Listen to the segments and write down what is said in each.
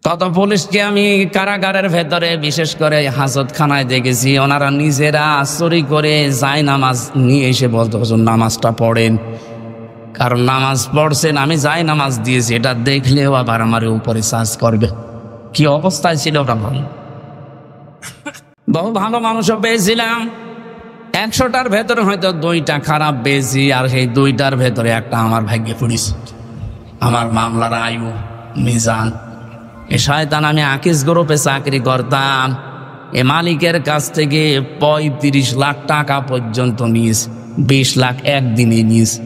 তত পুলিশকে আমি কারাগারের ভেতরে বিশেষ করে হাজতখানায় দেখেছি, ওনারা নিজেরা চুরি করে যায় নামাজ নিয়ে এসে বলতো হুজুর নামাজটা পড়েন, কারণ নামাজ পড়ছেন, আমি যাই নামাজ দিয়েছি এটা দেখলেও আবার আমার উপরে চার্জ করবে। কি অবস্থায় ছিল ওটা ভালো। বহু ভালো মানুষও পেয়েছিলাম, 100টার ভেতরে হয়তো 2টা খারাপ পেয়েছি, আর সেই 2টার ভেতরে একটা আমার ভাগ্যে পড়েছে। আমার মামলার আয়ু মিজান, এ শয়তান আমি আকিস গ্রুপে চাকরি করতাম, এ মালিকের কাছ থেকে 35 লাখ টাকা পর্যন্ত নিয়েছে, 20 লাখ একদিনে নিয়েছে।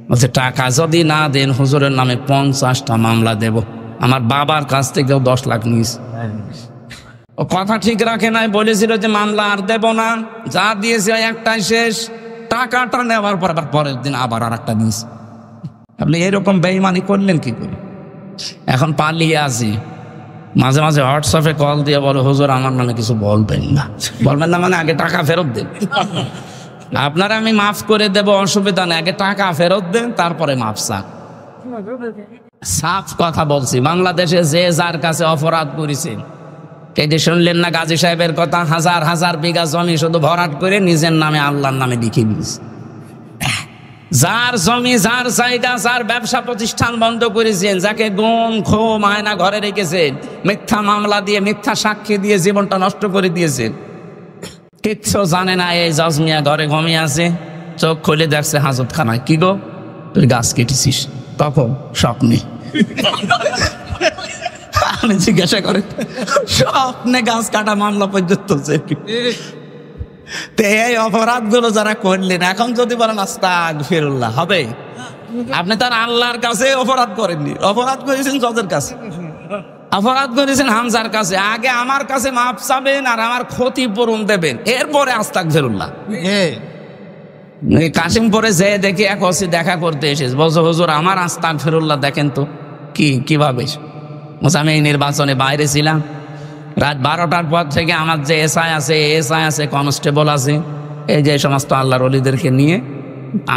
বলছে টাকা যদি না দেন হুজুরের নামে 50টা মামলা দেব। আমার বাবার কাছ থেকেও 10 লাখ নিয়েছে। ও কথা ঠিক রাখে নাই, বলেছিল যে মামলা আর দেব না, যা দিয়েছে একটাই শেষ। টাকাটা নেওয়ার পর আবার পরের দিন আবার আর একটা নিয়েছে। আপনি এরকম বেঈমানি করলেন কি করে? এখন পালিয়ে আসি, মাঝে মাঝে হোয়াটসঅ্যাপে কল দিয়ে বলো হুজুর আমার নামে কিছু বলবেন না। বলবেন না মানে আগে টাকা ফেরত দেন। আপনারা আমি মাফ করে দেব, অসুবিধা নেই, আগে টাকা ফেরত দেন তারপরে মাফ চান। সাফ কথা বলছি, বাংলাদেশে যে যার কাছে অপরাধ করেছেন, এটি শুনলেন না গাজী সাহেবের কথা? 1000 বিঘা জমি শুধু ভরাট করে নিজের নামে আল্লাহর নামে লিখে দিয়েছে। যার জমি, যার জায়গা, যার ব্যবসা প্রতিষ্ঠান বন্ধ করেছেন, যাকে গুম খুম আয়না ঘরে রেখেছেন, মিথ্যা মামলা দিয়ে মিথ্যা সাক্ষী দিয়ে জীবনটা নষ্ট করে দিয়েছেন, কিচ্ছু জানে না। এই জজ মিয়া ঘরে ঘুমিয়ে আছে, চোখ খুলে দেখছে হাজতখানায়। কি গো তুই গাছ কেটেছিস? তখন স্বপ্নে। আমি জিজ্ঞাসা করে স্বপ্নে গাছ কাটা মামলা পর্যন্ত। এই অপরাধ গুলো যারা করলেন, এখন যদি বলেন আস্তাগফিরুল্লাহ হবে? আপনি তার আল্লাহর কাছে অপরাধ করেননি, অপরাধ করেছেন জজের কাছে, অপরাধ করেছেন হামজার কাছে। আগে আমার কাছে মাপ চাবেন আর আমার ক্ষতিপূরণ দেবেন, এরপরে আস্তাগফিরুল্লাহ। কাশিমপুরে যে দেখি এক ওসি দেখা করতে এসেছে, বলছো হুজুর আমার আস্তাগফিরুল্লাহ দেখেন তো। কিভাবে? আমি এই নির্বাচনে বাইরে ছিলাম, রাত 12টার পর থেকে আমার যে এসআই আছে, কনস্টেবল আছে, এই যে সমস্ত আল্লাহর ওলিদেরকে নিয়ে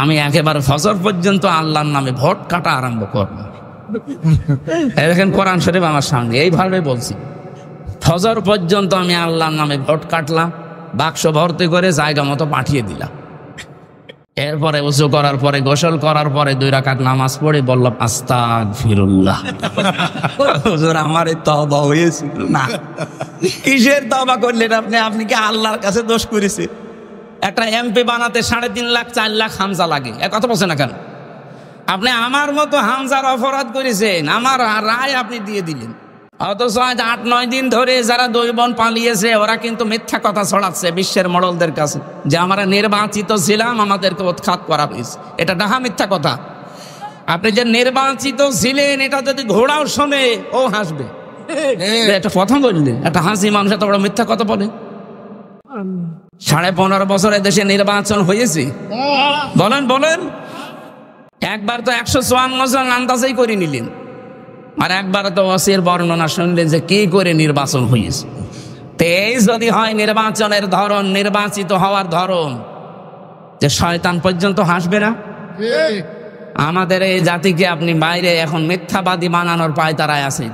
আমি একেবারে ফজর পর্যন্ত আল্লাহর নামে ভোট কাটা আরম্ভ করবো। দেখেন কোরআন শরীফ আমার সামনে, এইভাবে বলছি। ফজর পর্যন্ত আমি আল্লাহর নামে ভোট কাটলাম, বাক্স ভর্তি করে জায়গা মতো পাঠিয়ে দিলাম। এরপরে উজু করার পরে, গোসল করার পরে 2 রাকাত নামাজ পড়ে বললাম আস্তাগফিরুল্লাহ। হুজুর আমার এই তওবা হয়েছিল না। কিসের তওবা করলেন আপনি? আপনি কি আল্লাহর কাছে দোষ করেছেন? একটা এমপি বানাতে 3.5 লাখ 4 লাখ হামজা লাগে, এ কথা বলছেন না কেন? আপনি আমার মতো হামজার অপরাধ করেছেন, আমার রায় আপনি দিয়ে দিলেন। অথচ আজ 8-9 দিন ধরে যারা 2 বোন পালিয়েছে, ওরা কিন্তু মিথ্যা কথা ছড়াচ্ছে বিশ্বের মডলদের কাছে যে আমরা নির্বাচিত ছিলাম, আমাদেরকে উৎখাত করা হয়েছে। এটা ডাহা মিথ্যা কথা। আপনি যে নির্বাচিত ছিলেন এটা যদি ঘোড়াও শোনে ও হাসবে। এটা কথা বললে একটা হাসি মানুষ এত বড় মিথ্যা কথা বলে? 15.5 বছরে দেশে নির্বাচন হয়েছে, বলেন। একবার তো 154 জন আন্দাজেই করে নিলেন, আর একবার তো ওসির বর্ণনা শুনলেন যে কি করে নির্বাচন হয়েছে। এই যদি হয় নির্বাচনের ধরন, নির্বাচিত হওয়ার ধরন, যে শয়তান পর্যন্ত হাসবে না? আমাদের এই জাতিকে আপনি বাইরে এখন মিথ্যাবাদী বানানোর পায়তারায় আছেন।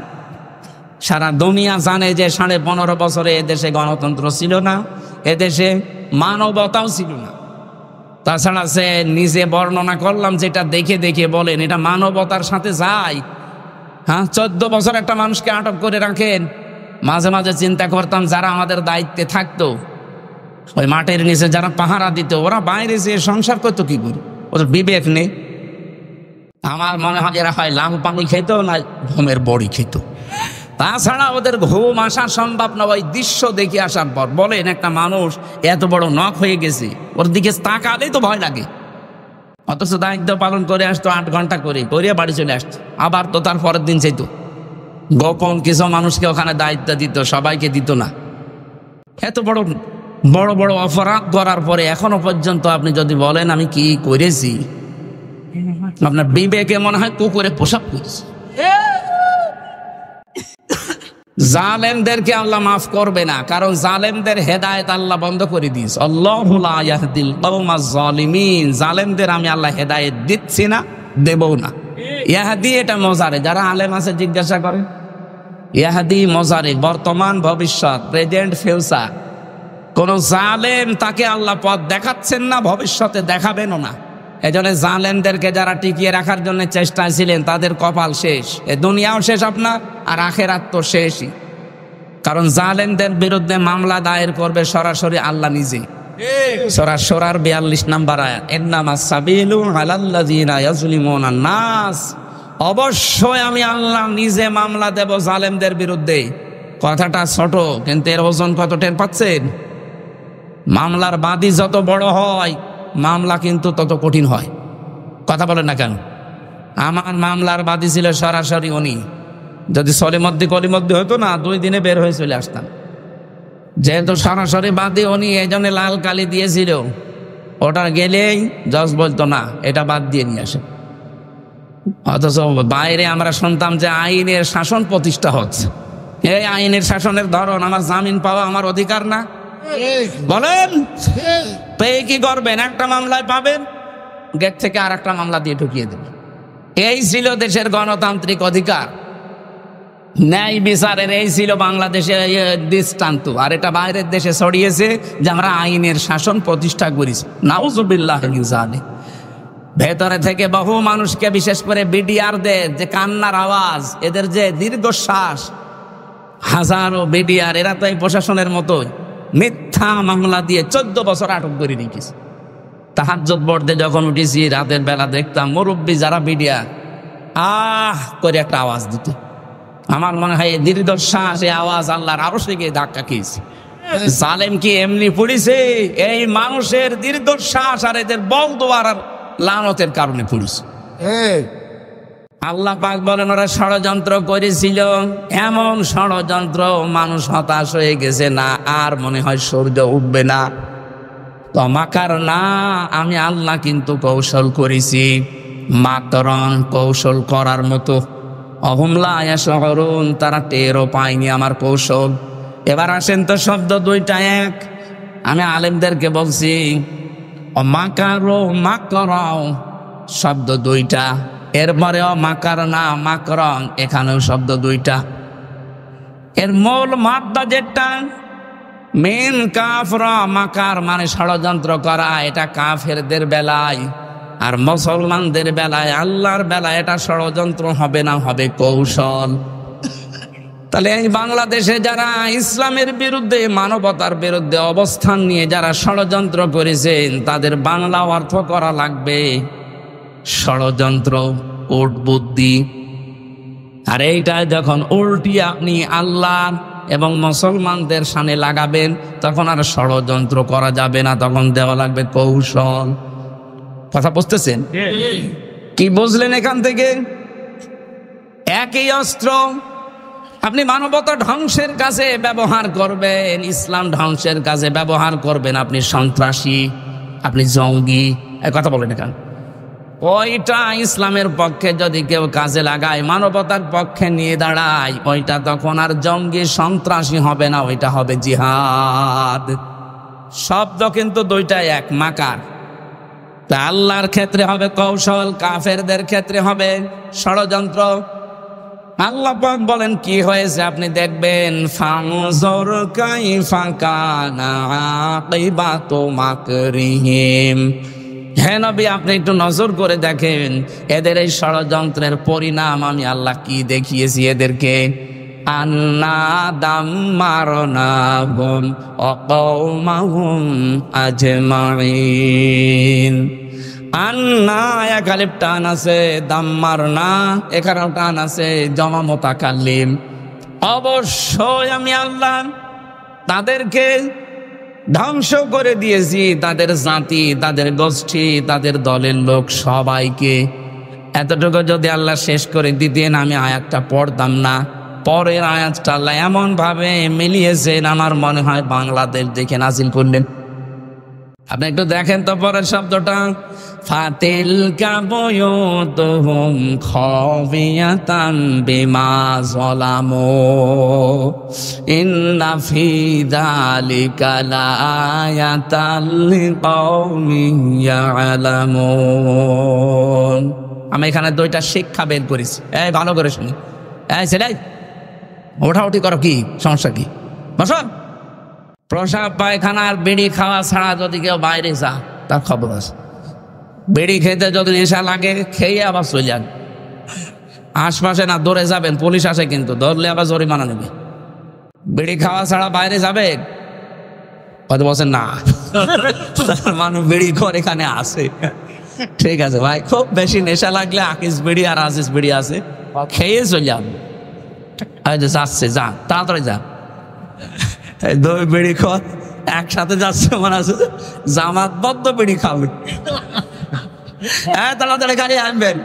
সারা দুনিয়া জানে যে 15.5 বছরে এদেশে গণতন্ত্র ছিল না, এদেশে মানবতাও ছিল না। তাছাড়া সে নিজে বর্ণনা করলাম যেটা দেখে বলেন, এটা মানবতার সাথে যায়? হ্যাঁ, 14 বছর একটা মানুষকে আটক করে রাখেন। মাঝে মাঝে চিন্তা করতাম যারা আমাদের দায়িত্বে থাকতো, ওই মাঠের নিচে যারা পাহারা দিত, ওরা বাইরে যেয়ে সংসার করতো কি করে? ওদের বিবেক নেই। আমার মনে হয় এরা হয় লাল পানি খেত না ঘুমের বড়ি খেত। তাছাড়া ওদের ঘুম আসা সম্ভব না ওই দৃশ্য দেখে আসার পর। বলেন একটা মানুষ এত বড় নখ হয়ে গেছে, ওর দিকে তাকালেই তো ভয় লাগে। অথচ দায়িত্ব পালন করে আসতো 8 ঘন্টা করে বাড়ি চলে আসতো, আবার তো তার পরের দিন চাইতো। গোপন কিছু মানুষকে ওখানে দায়িত্ব দিত, সবাইকে দিত না। এত বড় বড় অপরাধ করার পরে এখনো পর্যন্ত আপনি যদি বলেন আমি কি করেছি, আপনার বিবেকে মনে হয় কুকুরে পোশাক করেছি। জালেমদেরকে আল্লাহ মাফ করবে না, কারণ জালেমদের হেদায়েত আল্লাহ বন্ধ করে দিয়েছে। আল্লাহু লা ইয়াহদিল কওমাজ জালিমিন। জালেমদের আমি আল্লাহ হেদায়েত দিচ্ছি না, দেবও না। ইয়াহদি এটা মজারে, যারা আলেম আছে জিজ্ঞাসা করে ইয়াহাদি মোজারি, বর্তমান ভবিষ্যৎ, প্রেজেন্ট ফিউচার। কোন জালেম তাকে আল্লাহ পথ দেখাচ্ছেন না, ভবিষ্যতে দেখাবেনও না। এজন্য জালেমদেরকে যারা টিকিয়ে রাখার জন্য চেষ্টা ছিলেন তাদের কপাল শেষ। এ দুনিয়াও শেষ আপনার, আর আখেরাত তো শেষই। কারণ জালেমদের বিরুদ্ধে মামলা দায়ের করবে সরাসরি আল্লাহ নিজে। সূরা শুরার 42 নম্বর আয়াত, ইন্নামাস সাবিলু আলাল্লাযিনা ইয়াজলিমুনা নাস। অবশ্যই আমি আল্লাহ নিজে মামলা দেব জালেমদের বিরুদ্ধে। কথাটা ছোট, কিন্তু এর ওজন কত টের পাচ্ছেন? মামলার বাদী যত বড় হয় মামলা কিন্তু তত কঠিন হয়। কথা বলেন না কেন? আমার মামলার বাদী ছিল সরাসরি উনি। যদি সলিমদ্দি কলিমদ্দি হতো না, 2 দিনে বের হয়ে চলে আসতাম। যেহেতু সরাসরি বাদী উনি, এই জন্য লাল কালি দিয়েছিল। ওটা গেলেই জজ বলতো না, এটা বাদ দিয়ে নিয়ে আসে। অথচ বাইরে আমরা শুনতাম যে আইনের শাসন প্রতিষ্ঠা হচ্ছে। এই আইনের শাসনের ধরন, আমার জামিন পাওয়া আমার অধিকার না? বলেন, পেয়ে কি করবেন? একটা মামলায় পাবেন, গেট থেকে আর একটা মামলা দিয়ে ঢুকিয়ে দেবেন। এই ছিল দেশের গণতান্ত্রিক অধিকার, ন্যায় বিচারের এই ছিল বাংলাদেশে দৃষ্টান্ত। আর এটা বাইরের দেশে ছড়িয়েছে যে আমরা আইনের শাসন প্রতিষ্ঠা করেছি। নাউজুবিল্লাহ মিন যালিক। ভেতরে থেকে বহু মানুষকে, বিশেষ করে বিডিআরদের যে কান্নার আওয়াজ, এদের যে দীর্ঘশ্বাস, হাজারো বিডিআর, এরা তো এই প্রশাসনের মতোই মিথ্যা মামলা দিয়ে 14 বছর আটক করে রেখেছে। তাহাজ্জুদ পড়তে যখন উঠেছি রাতের বেলা, দেখতাম মুরব্বী যারা বিডিআর আহ করে একটা আওয়াজ দিত। আমার মনে হয় এই দীর্ঘশ্বাস, এই আওয়াজ আল্লাহর আরশে গিয়ে ধাক্কা খেয়েছে। জালেম কি এমনি পড়েছে? এই মানুষের দীর্ঘশ্বাস আর এদের বল দোয়ার আর লানতের কারণে পড়েছে। আল্লাহ পাক বলেন ওরা ষড়যন্ত্র করেছিল, এমন ষড়যন্ত্র মানুষ হতাশ হয়ে গেছে, না আর মনে হয় সূর্য উঠবে না। তো মাকার না, আমি আল্লাহ কিন্তু কৌশল করেছি। মাকরন, কৌশল করার মতো। অহুম লা ইয়াশউরুন, তারা টেরও পায়নি আমার কৌশল। এবার আসেন তো, শব্দ দুইটা এক। আমি আলেমদেরকে বলছি মাকারো মাকরাও, শব্দ দুইটা। এরপরেও মাকার না মাকরন, এখানেও শব্দ দুইটা। এর মূল মাদ্দা যেটা মেন কাফরা, মাকার মানে ষড়যন্ত্র করা, এটা কাফেরদের বেলায়। আর মুসলমানদের বেলায়, আল্লাহর বেলায় এটা ষড়যন্ত্র হবে না, হবে কৌশল। তাহলে এই বাংলাদেশে যারা ইসলামের বিরুদ্ধে, মানবতার বিরুদ্ধে অবস্থান নিয়ে যারা ষড়যন্ত্র করেছেন, তাদের বাংলা অর্থ করা লাগবে ষড়যন্ত্র, কূট বুদ্ধি। আর এইটা যখন উল্টি আপনি আল্লাহ এবং মুসলমানদের সামনে লাগাবেন, তখন আর ষড়যন্ত্র করা যাবে না, তখন দেওয়া লাগবে কৌশল। কথা বুঝতেছেন? কি বুঝলেন এখান থেকে? একই অস্ত্র আপনি মানবতা ধ্বংসের কাজে ব্যবহার করবেন, ইসলাম ধ্বংসের কাজে ব্যবহার করবেন, আপনি সন্ত্রাসী, আপনি জঙ্গি। কথা বলেন এখান। ওইটা ইসলামের পক্ষে যদি কেউ কাজে লাগায়, মানবতার পক্ষে নিয়ে দাঁড়ায়, ওইটা তখন আর জঙ্গি সন্ত্রাসী হবে না, ওইটা হবে জিহাদ। শব্দ কিন্তু দুইটা এক, মাকার। তা আল্লাহর ক্ষেত্রে হবে কৌশল, কাফেরদের ক্ষেত্রে হবে ষড়যন্ত্র। আল্লাহ পাক বলেন কি হয়েছে আপনি দেখবেন, ফানজুর কাইফা কানা আকিবাতু মাকরিহিম। হে নবী, আপনি একটু নজর করে দেখেন এদের এই ষড়যন্ত্রের পরিণাম আমি আল্লাহ কি দেখিয়েছি এদেরকে। আন্না দাম্মারনাহুম ওয়া কওমাহুম আজমাইন। আন্না এক আলিফ টান আছে, দাম্মারনা এখানেও টান আছে, জমা মুতাকাল্লিম। অবশ্যই আমি আল্লাহ তাদেরকে ধ্বংস করে দিয়েছি, তাদের জাতি, তাদের গোষ্ঠী, তাদের দলের লোক সবাইকে। এতটুকু যদি আল্লাহ শেষ করে দিতেন, আমি আয়াতটা পড়তাম না। পরের আয়াতটা আল্লাহ এমন ভাবে মিলিয়েছেন, আমার মনে হয় বাংলাদেশ দেখে নাজিল করলেন। আপনি একটু দেখেন তো পরের শব্দটা, ফাতিলকা বুয়ুতুহুম খাবিয়াতান বিমা যালামু ইন্না ফি যালিকা লাআয়াতাল লিকাওমিন ইয়ালামুন। আমি এখানে দুইটা শিক্ষা বের করেছি, এই ভালো করে শুনি। এই ছেলে, ওঠাউঠি করো, কি সমস্যা কি? বসো। প্রসাব পায়খানার বিড়ি খাওয়া ছাড়া যদি কেউ বাইরে যা তার খবর আছে। বিড়ি খেতে যদি নেশা লাগে খেয়ে আবার চলে যান। আশপাশে না দৌড়ে যাবেন, পুলিশ আসে কিন্তু, ধরলে আবার জরিমানা নেবে। বিড়ি খাওয়া ছাড়া বাইরে যাবে? হয়তো বলছেন না মানুষ বিড়ি ঘর এখানে আসে। ঠিক আছে ভাই, খুব বেশি নেশা লাগলে আকিস বিড়ি আর আজিজ বিড়ি আছে, খেয়ে চলে যান। যাচ্ছে, যান তাড়াতাড়ি যান। দুই বিড়ি খর একসাথে যাচ্ছে, মানে আছে জামাতবদ্ধ বিড়ি খাবে। হ্যাঁ তাড়াতাড়ি গাড়ি আনবেন।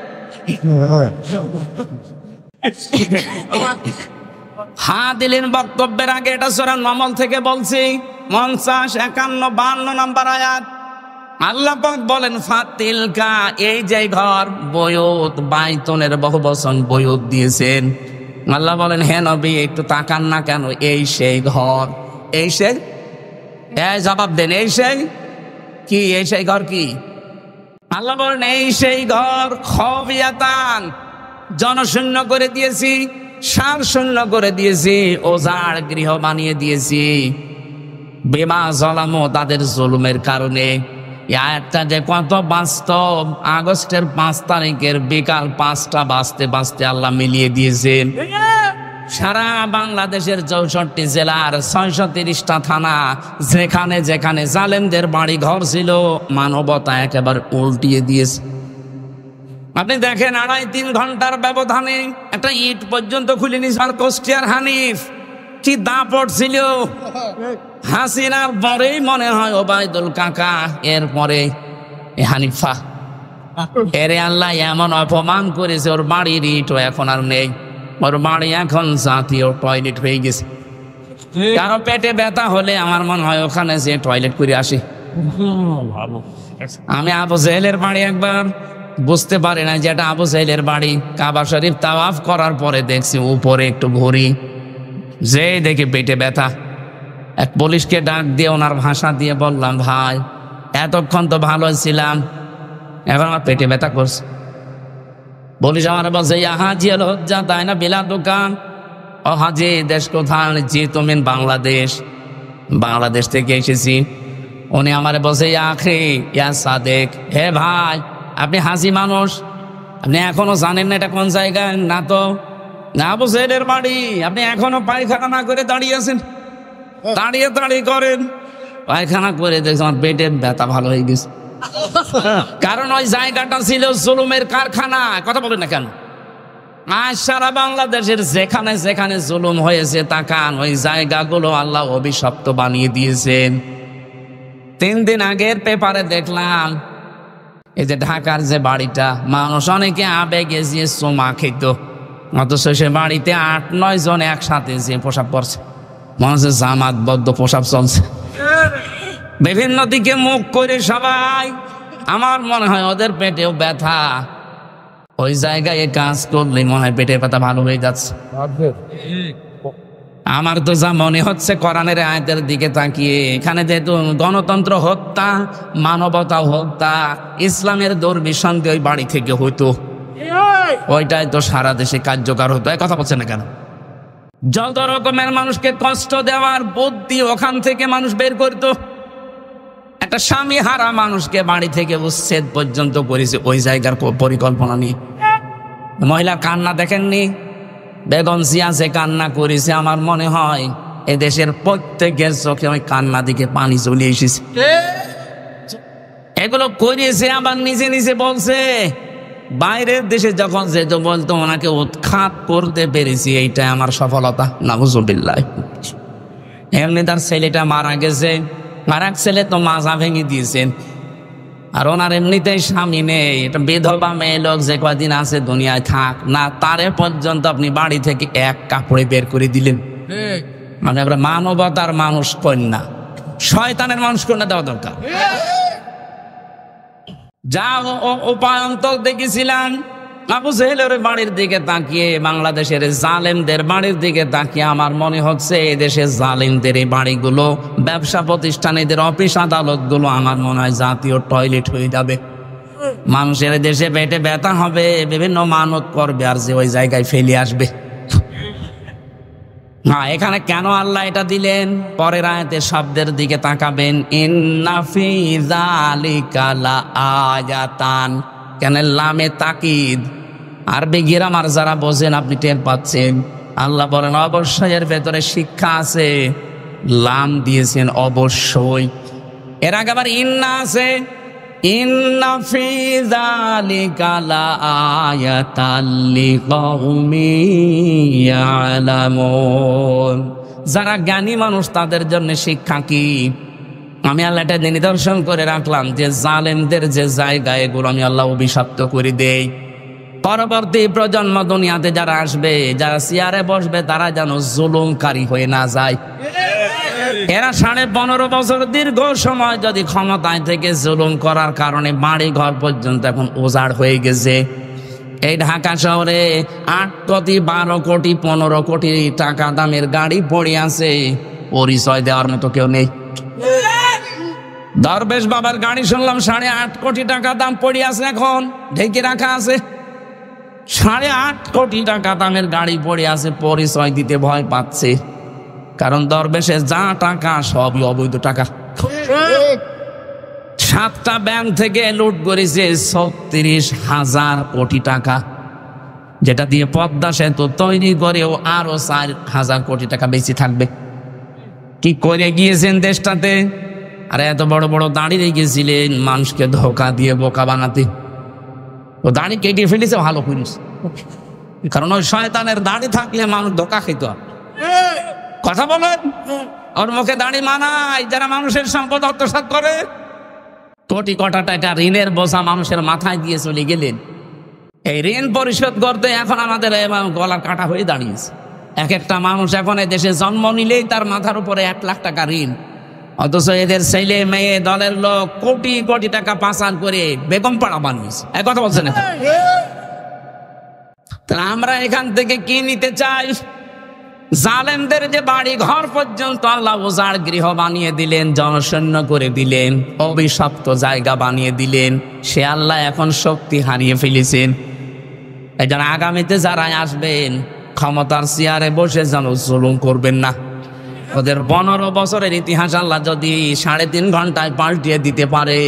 হ্যাঁ দিলেন বক্তব্যের আগে এটা সূরা নমল থেকে বলছি, 50, 51, 52 নম্বর আয়াত। আল্লাহ পাক বলেন ফাতিলকা, এই যে ঘর, বয়ুত, বাইতুনের বহুবচন বয়ুত দিয়েছেন। আল্লাহ বলেন হে নবী একটু তাকান না কেন, এই সেই ঘর। এই সেই, জবাব দেন, এই সেই কি? এই সেই ঘর কি? আল্লাহ বলেন এই সেই ঘর খবিয়াতান, জনশূন্য করে দিয়েছি, সার শূন্য করে দিয়েছি, ওজাড় গৃহ বানিয়ে দিয়েছি। বিমা জলামো, তাদের জুলুমের কারণে। একটা যে কত বাস্তব, আগস্টের 5 তারিখের বিকাল 5টা বাজতে বাজতে আল্লাহ মিলিয়ে দিয়েছেন। সারা বাংলাদেশের 64 জেলার 630টা থানা, যেখানে যেখানে জালেমদের বাড়ি ঘর ছিল, মানবতা একেবারে উল্টিয়ে দিয়েছে। আপনি দেখেন 2.5-3 ঘন্টার ব্যবধানে একটা ইট পর্যন্ত খুলে নিয়েছে। আর কোস্টিয়ার হানিফ কি দাপট ছিল! হাসিনার পরেই মনে হয় ওবায়দুল কাকা, এরপরে হানিফা। এরে আল্লাহ এমন অপমান করেছে, ওর বাড়ির ইটও এখন আর নেই। ওর বাড়ি এখন জাতীয় টয়লেট হয়ে গেছে। কারো পেটে ব্যথা হলে আমার মনে হয় ওখানে যে টয়লেট করে আসি। আমি আবু জাহেলের বাড়ি একবার বুঝতে পারি না যেটা আবু জাহেলের বাড়ি। কাবা শরীফ তাওয়াফ করার পরে দেখছি উপরে একটু ঘুরি, যে দেখে পেটে ব্যথা। এক পুলিশকে ডাক দিয়ে ওনার ভাষা দিয়ে বললাম, ভাই এতক্ষণ তো ভালো ছিলাম, এখন আমার পেটে ব্যথা করছে। পুলিশ আমার বলছে হাজি হল হজ্জা, তাই না বিলা দোকান। ও হাজি, দেশ কোথায়? জি তুমি বাংলাদেশ। বাংলাদেশ থেকে এসেছি। উনি আমার বলছে আখি ইয়া সাদেক, হে ভাই আপনি হাজি মানুষ, আপনি এখনো জানেন না এটা কোন জায়গায়? না তো। না, আবু জাহেলের বাড়ি। আপনি এখনো পায়খানা না করে দাঁড়িয়ে আছেন? দাঁড়িয়ে দাঁড়িয়ে করেন। পায়খানা করে দেখছি আমার পেটে ব্যথা ভালো হয়ে গেছে। কারণ ওই জায়গাটা ছিল জুলুমের কারখানা। কথা বলেন না কেন? আজ সারা বাংলাদেশের যেখানে যেখানে জুলুম হয়েছে, তাকান ওই জায়গাগুলো আল্লাহ অভিশপ্ত বানিয়ে দিয়েছেন। 3 দিন আগের পেপারে দেখলাম, এই যে ঢাকার যে বাড়িটা, মানুষ অনেকে আবেগে যে চুমা খেত, অথচ সে বাড়িতে 8-9 জন একসাথে যে পোশাক পরছে, মানুষের জামাতবদ্ধ পোশাক চলছে, বিভিন্ন দিকে মুখ করে সবাই। আমার মনে হয় ওদের পেটেও ব্যথা। ওই জায়গায় কাজ করলে মনে হয় পেটের ব্যথা ভালো হয়ে যাচ্ছে। আমার তো যা মনে হচ্ছে কোরআনের আয়াতের দিকে তাকিয়ে, এখানে যেহেতু গণতন্ত্র হত্যা, মানবতা হত্যা, ইসলামের দুর্বিসন্ধি ওই বাড়ি থেকে হইতো, ওইটাই তো সারা দেশে কার্যকর হতো। কথা বলছে না কেন? যত রকমের মানুষকে কষ্ট দেওয়ার বুদ্ধি ওখান থেকে মানুষ বের করতো। একটা স্বামী হারা মানুষকে বাড়ি থেকে উচ্ছেদ পর্যন্ত করেছে ওই জায়গার পরিকল্পনা নিয়ে। মহিলার কান্না দেখেননি? বেগম জিয়া যে কান্না করেছে, আমার মনে হয় এদেশের প্রত্যেকের চোখে ওই কান্না দিকে পানি চলে এসেছে। এগুলো করেছে আবার নিজে নিজে বলছে। বাইরের দেশে যখন যেত বলতো ওনাকে উৎখাত করতে পেরেছি, এইটাই আমার সফলতা। নাউজুবিল্লাহ। এমনি তার ছেলেটা মারা গেছে, আর এক ছেলে তো মাজা ভেঙে দিয়েছেন। আর ওনার এমনিতেই স্বামী নেই, এটা বিধবা মেয়ে লোক যে কদিন আছে দুনিয়ায় থাক না, তারে পর্যন্ত আপনি বাড়ি থেকে এক কাপড়ে বের করে দিলেন। মানে আমরা মানবতার মানুষ কন্যা, শয়তানের মানুষ কন্যা দেওয়া দরকার। যা উপায়ন্তর দেখেছিলাম আবু জাহেলের বাড়ির দিকে তাকিয়ে, বাংলাদেশের জালেমদের বাড়ির দিকে তাকিয়ে আমার মনে হচ্ছে এদেশের জালেমদের এই বাড়িগুলো, ব্যবসা প্রতিষ্ঠান, এদের অফিস আদালত গুলো আমার মনে হয় জাতীয় টয়লেট হয়ে যাবে। মানুষের দেশে পেটে ব্যথা হবে, বিভিন্ন মানত করবে, আর যে ওই জায়গায় ফেলে আসবে। হ্যাঁ, এখানে কেন আল্লাহ এটা দিলেন পরের আয়াতে শব্দের দিকে তাকাবেন, ইন্না ফি যালিকা লাআয়াতান। কেন লামে তাকিদ, আরবি গ্রামার যারা বোঝেন আপনি টের পাচ্ছেন। আল্লাহ বলেন অবশ্যই এর ভেতরে শিক্ষা আছে, লাম দিয়েছেন অবশ্যই। এর আগে আবার ইন্না আছে, ইন্না ফি যালিকা লাআয়াতান লিকাউমিন ইয়ালামুন। যারা জ্ঞানী মানুষ তাদের জন্য শিক্ষা কি? আমি আল্লাহ এটা নিদর্শন করে রাখলাম যে জালেমদের যে জায়গা এগুলো আমি আল্লাহ অভিশপ্ত করে দেই। পরবর্তী প্রজন্ম দুনিয়াতে যারা আসবে, যারা চেয়ারে বসবে, তারা যেন জুলুমকারী হয়ে না যায়। এরা 15.5 বছর দীর্ঘ সময় যদি ক্ষমতায় থেকে জুলুম করার কারণে বাড়ি ঘর পর্যন্ত এখন উজাড় হয়ে গেছে। এই ঢাকা শহরে 8 কোটি 12 কোটি 15 কোটি টাকা দামের গাড়ি পড়ে আছে, পরিচয় দেওয়ার মতো কেউ নেই। দরবেশ বাবার গাড়ি শুনলাম 8.5 কোটি টাকা দাম পড়ে আছে, এখন ঢেকে রাখা আছে। 8.5 কোটি টাকা দামের গাড়ি পড়ে আছে, পরিচয় দিতে ভয় পাচ্ছে। কারণ দরবেশের যা টাকা সবই অবৈধ টাকা। 7টা ব্যাংক থেকে লুট করেছে 36,000 কোটি টাকা, যেটা দিয়ে পদ্মা সেতু তৈরি করেও আরো 4,000 কোটি টাকা বেশি থাকবে। কি করে গিয়েছেন দেশটাতে? আর এত বড় বড় দাড়ি রেখেছিলেন মানুষকে ধোকা দিয়ে বোকা বানাতে। ও দাড়ি কেটে ফেলেছে, ভালো করিস, কারণ ওই শয়তানের দাড়ি থাকলে মানুষ ধোকা খেত। কথা বলেন, ওর মুখে দাড়ি মানায় যারা মানুষের সম্পদ আত্মসাৎ করে। কোটি কটা টাকা ঋণের বোঝা মানুষের মাথায় দিয়ে চলে গেলেন। এই ঋণ পরিশোধ করতে এখন আমাদের গলা কাটা হয়ে দাঁড়িয়েছে। এক একটা মানুষ এখন এই দেশে জন্ম নিলেই তার মাথার উপরে 1 লাখ টাকা ঋণ, অথচ এদের ছেলে মেয়ে দলের লোক কোটি কোটি টাকা পাচার করে বেগম পাড়া বানিয়েছে। এক কথা বলছেন না? তাহলে আমরা এখান থেকে কি নিতে চাই? জালেমদের যে বাড়ি ঘর পর্যন্ত আল্লাহ উজাড় গৃহ বানিয়ে দিলেন, জনশূন্য করে দিলেন, অভিশপ্ত জায়গা বানিয়ে দিলেন, সে আল্লাহ এখন শক্তি হারিয়ে ফেলেছেন। এই জন্য আগামীতে যারা আসবেন ক্ষমতার চেয়ারে বসে যেন জুলুম করবেন না। ওদের 15 বছরের ইতিহাস আল্লাহ যদি 3.5 ঘন্টায় পাল্টিয়ে দিতে পারে,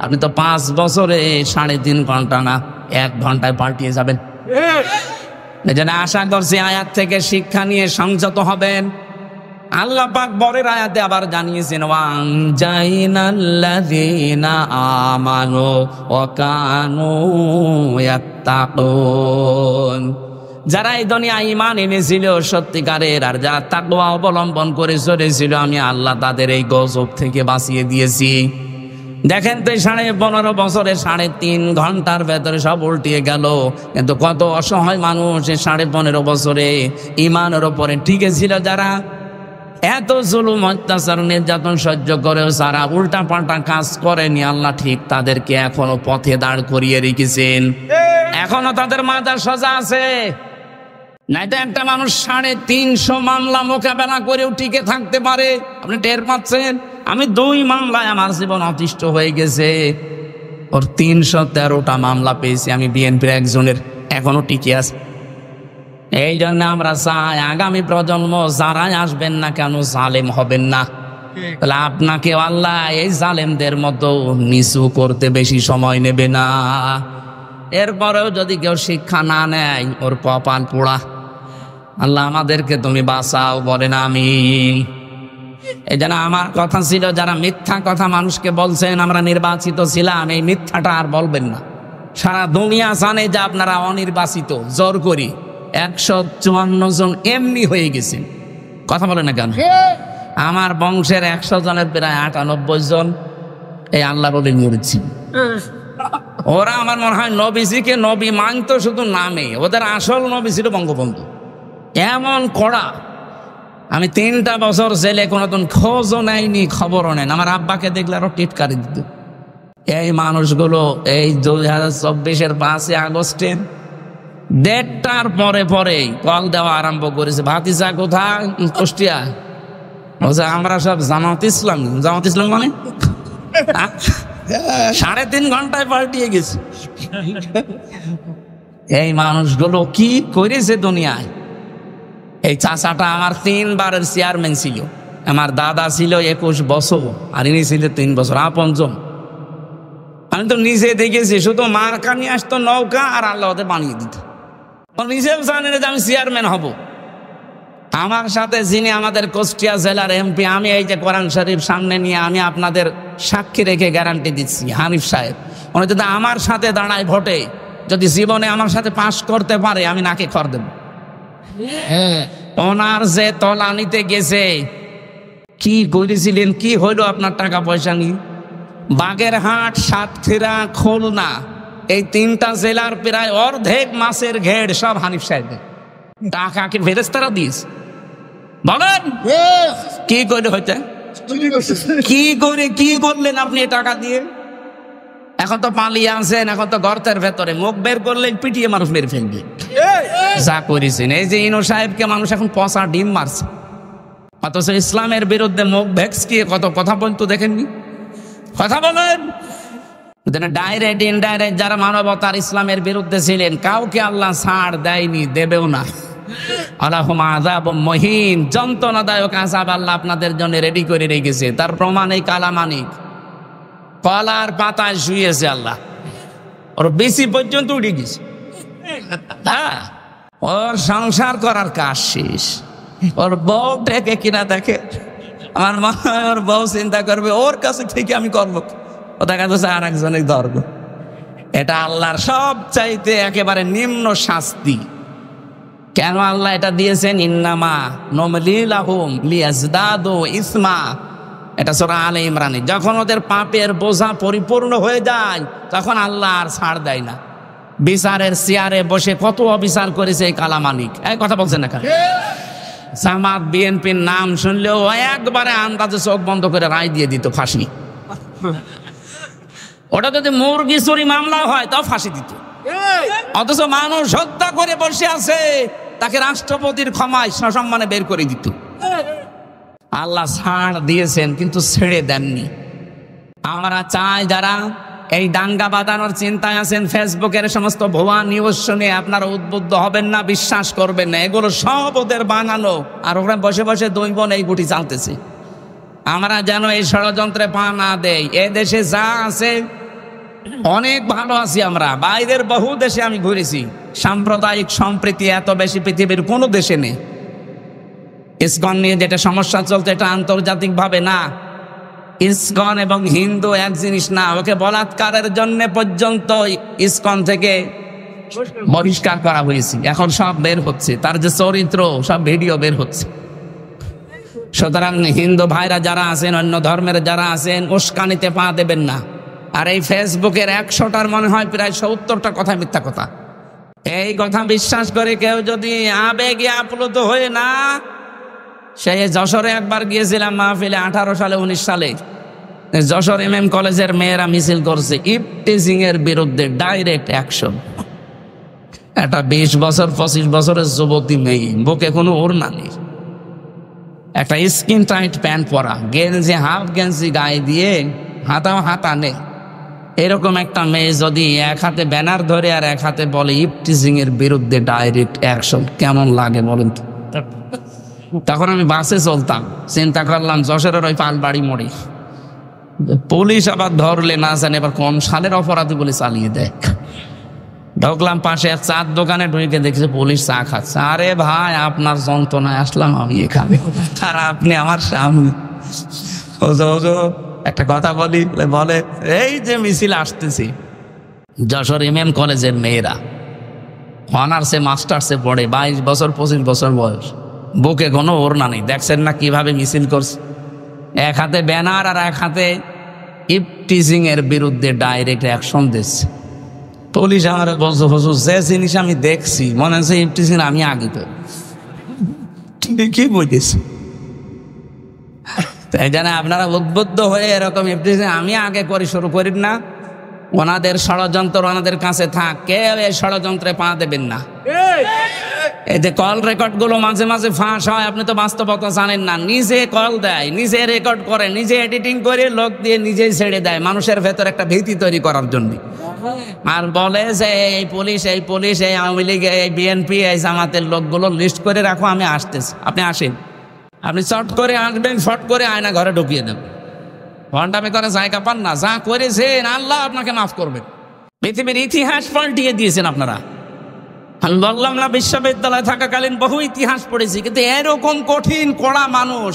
আপনি তো 5 বছরে 3.5 ঘন্টা না 1 ঘন্টায় পাল্টিয়ে যাবেন। এই জন্য আশা করছি আয়াত থেকে শিক্ষা নিয়ে সংযত হবেন। আল্লাহ পাক পরের আয়াতে আবার জানিয়েছেন, ওয়ানজাইনাল্লাযীনা আমানু ওয়া কানু ইয়াত্তাকুন। যারা এই দুনিয়ায় ঈমান এনেছিল সত্যিকারের, আর যারা তাকওয়া অবলম্বন করে চলেছিল, আমি আল্লাহ তাদের এই গজব থেকে বাঁচিয়ে দিয়েছি। দেখেন তো 15.5 বছরে 3.5 ঘন্টার ভেতরে সব উল্টিয়ে গেল। কিন্তু কত অসহায় মানুষ 15.5 বছরে ঈমানের উপরে টিকে ছিল, যারা এত জুলুম অত্যাচার নির্যাতন সহ্য করেও যারা উল্টা পাল্টা কাজ করেনি, আল্লাহ ঠিক তাদেরকে এখনো পথে দাঁড় করিয়ে রেখেছেন। এখনো তাদের মাথা সোজা আছে। নাইতো একটা মানুষ 350 মামলা মোকাবেলা করেও টিকে থাকতে পারে। আপনি টের পাচ্ছেন? আমি 2 মামলায় আমার জীবন অতিষ্ঠ হয়ে গেছে। ওর 313টা মামলা পেয়েছি, আমি বিএনপির একজনের, এখনো টিকে আছে। এই জন্য আমরা চাই আগামী প্রজন্ম যারাই আসবেন না কেন জালেম হবেন না। তাহলে আপনাকে আল্লাহ এই জালেমদের মতো নিচু করতে বেশি সময় নেবে না। এরপরেও যদি কেউ শিক্ষা না নেয়, ওর কপাল পোড়া। আল্লাহ আমাদেরকে তুমি বাঁচাও, বলেন আমিন। এই জন্য আমার কথা ছিল, যারা মিথ্যা কথা মানুষকে বলছেন আমরা নির্বাচিত ছিলাম, এই মিথ্যাটা আর বলবেন না। সারা দুনিয়া জানে যে আপনারা অনির্বাচিত, জোর করি 154 জন এমনি হয়ে গেছেন। কথা বলে না কেন? আমার বংশের 100 জনের প্রায় 98 জন এই আল্লাহর ওলি মরেছি। ওরা আমার মনে হয় নবীজিকে নবী মানতো শুধু নামে, ওদের আসল নবী ছিল বঙ্গবন্ধু। এমন কড়া, আমি 3টা বছর জেলে কোনোদিন খোঁজও নেয়নি, খবরও নেন। আমার আব্বাকে দেখলে আরো টিটকারি দিত। এই মানুষগুলো এই 2024-এর 5 আগস্টের 1:30টার পরে পরে কল দেওয়া আরম্ভ করেছে, ভাতিজা কোথায়? কুষ্টিয়া। বলছে আমরা সব জামাত ইসলাম। জামাত ইসলাম মানে 3.5 ঘন্টায় পাল্টিয়ে গেছে। এই মানুষগুলো কি করেছে দুনিয়ায়? এই চাচাটা আমার 3 বারের চেয়ারম্যান ছিল। আমার দাদা ছিল 21 বছর আর ইনি ছিল 3 বছর, আপনজন। আমি তো নিজে দেখেছি, শুধু মার্কা নিয়ে আসতো নৌকা আর আল্লাহ ওদের বানিয়ে দিত। নিজেও জানেন যে আমি চেয়ারম্যান হব। আমার সাথে যিনি আমাদের কুষ্টিয়া জেলার এমপি, আমি এই যে কোরআন শরীফ সামনে নিয়ে আমি আপনাদের সাক্ষী রেখে গ্যারান্টি দিচ্ছি, হানিফ সাহেব, উনি যদি আমার সাথে দাঁড়ায় ভোটে, যদি জীবনে আমার সাথে পাশ করতে পারে, আমি নাকে খড় দেব। ওনার যে তলানিতে গেছে, কি করেছিলেন, কি হইল আপনার টাকা পয়সা নিয়ে? বাগেরহাট, সাতক্ষীরা, খুলনা, এই 3টা জেলার প্রায় অর্ধেক মাছের ঘেড় সব হানিফ সাহেবের টাকা কি ফেরেশতারা দিয়েছে? বলেন কি করে হইতে, কি করে কি করলেন আপনি টাকা দিয়ে? এখন তো পালিয়ে আছেন, এখন তো গর্তের ভেতরে, মুখ বের করলেন পিটিয়ে মানুষ মেরে ফেলবে। যা করেছেন, এই যে ইনো সাহেবকে মানুষ এখন পচা ডিম মারছে, অথচ ইসলামের বিরুদ্ধে মুখ ভেক্সকিয়ে কত কথা বলতো দেখেননি? কথা বলেন। ডাইরেক্ট ইনডাইরেক্ট যারা মানবতার ইসলামের বিরুদ্ধে ছিলেন, কাউকে আল্লাহ ছাড় দেয়নি, দেবেও না। আলাহুম আযাবুম মুহিন, যন্ত্রণাদায়ক আযাব আল্লাহ আপনাদের জন্য রেডি করে রেখেছে। তার প্রমাণ এই কালামানিক কলার পাতায় শুয়েছে আল্লাহ, ওর বেশি পর্যন্ত উঠে গেছে। ওর সংসার করার কাজ শেষ, ওর বউ ডেকে কিনা দেখে, আমার মনে হয় ওর বউ চিন্তা করবে ওর কাছে থেকে আমি করবো, ও দেখা যাচ্ছে আর একজনের ধর্ম। এটা আল্লাহর সব চাইতে একেবারে নিম্ন শাস্তি। কেন আল্লাহ এটা দিয়েছেন? ইন্নামা নুমলি লাহুম লিয়াজদাদু ইসমা, এটা সূরা আলে ইমরানে। যখন ওদের পাপের বোঝা পরিপূর্ণ হয়ে যায়, তখন আল্লাহ আর ছাড় দেয় না। বিচারের চেয়ারে বসে কত অবিচার করেছে এই কালামানিক, এই কথা বলছেন না? জামাত বিএনপির নাম শুনলেও একবারে আন্দাজে চোখ বন্ধ করে রায় দিয়ে দিত ফাঁসি। ওটা যদি মুরগি চুরি মামলা হয় তাও ফাঁসি দিত। অথচ মানুষ হত্যা করে বসে আছে, তাকে রাষ্ট্রপতির ক্ষমায় সসম্মানে বের করে দিত। আল্লাহ ছাড় দিয়েছেন কিন্তু ছেড়ে দেননি। আমরা চাই যারা এই দাঙ্গা বাঁধানোর চিন্তায় আছেন, ফেসবুকের সমস্ত ভুয়া নিউজ শুনে আপনারা উদ্বুদ্ধ হবেন না, বিশ্বাস করবেন না, এগুলো সব ওদের বানানো। আর ওরা বসে বসে 2 বোন এই গুটি চালতেছে। আমরা যেন এই ষড়যন্ত্রে পা না দেই। এ দেশে যা আছে অনেক ভালো আছি আমরা, বাইরের বহু দেশে আমি ঘুরেছি, সাম্প্রদায়িক সম্প্রীতি এত বেশি পৃথিবীর কোনো দেশে নেই। ইসকন নিয়ে যেটা সমস্যা চলছে, এটা আন্তর্জাতিক ভাবে না। ইসকন এবং হিন্দু এক জিনিস না, ওকে বলাৎকারের জন্য পর্যন্ত ইসকন থেকে বহিষ্কার করা হয়েছে। এখন সব বের হচ্ছে, তার যে চরিত্র সব ভিডিও বের হচ্ছে। সুতরাং হিন্দু ভাইরা যারা আছেন, অন্য ধর্মের যারা আছেন, উস্কানিতে পা দেবেন না। আর এই ফেসবুকের 100টার মনে হয় প্রায় 70টা কথা মিথ্যা কথা। এই কথা বিশ্বাস করে কেউ যদি আবেগে আপ্লুত হয়ে না, সেই যশোরে একবার গিয়েছিলাম মাহফিলে, 18 সালে 19 সালে যশোর MM কলেজের মেয়েরা মিছিল করছে ইফটিজিং এর বিরুদ্ধে, ডাইরেক্ট অ্যাকশন। একটা 20 বছর 25 বছরের যুবতী মেয়ে, বুকে কোনো ওড়না নেই, একটা স্কিন টাইট প্যান্ট পরা, গেঞ্জি হাফ গেঞ্জি গায়ে দিয়ে, হাতাও হাতা নেই, এরকম একটা মেয়ে যদি এক হাতে ব্যানার ধরে আর এক হাতে বলে ইফটিজিং এর বিরুদ্ধে ডাইরেক্ট অ্যাকশন, কেমন লাগে বলেন তো? তখন আমি বাসে চলতাম, চিন্তা করলাম যশোরের ওই পালবাড়ি মোড়ে পুলিশ আবার ধরলে না জানে এবার কোন সালের অপরাধী বলে চালিয়ে দেয়। ঢুকলাম পাশে এক চার দোকানে, ঢুকে দেখছে পুলিশ চা খাচ্ছে। আরে ভাই, আপনার যন্ত্রণায় আসলাম আমি এখানে, আর আপনি আমার সামনে। একটা কথা বলি, বলে এই যে মিছিল আসতেছি, যশোর MM কলেজের মেয়েরা অনার্সে মাস্টার্সে পড়ে, 22 বছর 25 বছর বয়স, বুকে কোনো ওড়না নেই। দেখছেন না কিভাবে মিছিল করছে? এক হাতে ব্যানার আর এক হাতে ইফটিজিং এর বিরুদ্ধে ডাইরেক্ট অ্যাকশন দিচ্ছে। পুলিশ আমার বলছে, হুজুর যে জিনিস আমি দেখছি মনে হচ্ছে ইফটিজিং আমি আগে তো কি বলেছি। তাই জানে আপনারা উদ্বুদ্ধ হয়ে এরকম ইফটিজিং আমি আগে করে শুরু করেন না। ওনাদের ষড়যন্ত্র ওনাদের কাছে থাক, কেউ এই ষড়যন্ত্রে পা দেবেন না। এই যে কল রেকর্ড গুলো মাঝে মাঝে ফাঁস হয়, আপনি তো বাস্তবতা জানেন না। নিজে কল দেয়, নিজে রেকর্ড করে, নিজে এডিটিং করে লোক দিয়ে নিজেই ছেড়ে দেয়, মানুষের ভেতর একটা ভীতি তৈরি করার জন্য। আর বলে যে এই পুলিশ এই আওয়ামী লীগ এই বিএনপি এই জামাতের লোকগুলো লিস্ট করে রাখো, আমি আসতেছি, আপনি আসেন। আপনি চট করে আসবেন, শর্ট করে আয়না ঘরে ঢুকিয়ে দেবেন। ঘন্টামে করে জায়গা পান না, যা করেছেন আল্লাহ আপনাকে মাফ করবেন। পৃথিবীর ইতিহাস পাল্টিয়ে দিয়েছেন আপনারা। আমি বললাম না, বিশ্ববিদ্যালয়ে থাকাকালীন বহু ইতিহাস পড়েছি, কিন্তু এরকম কঠিন কড়া মানুষ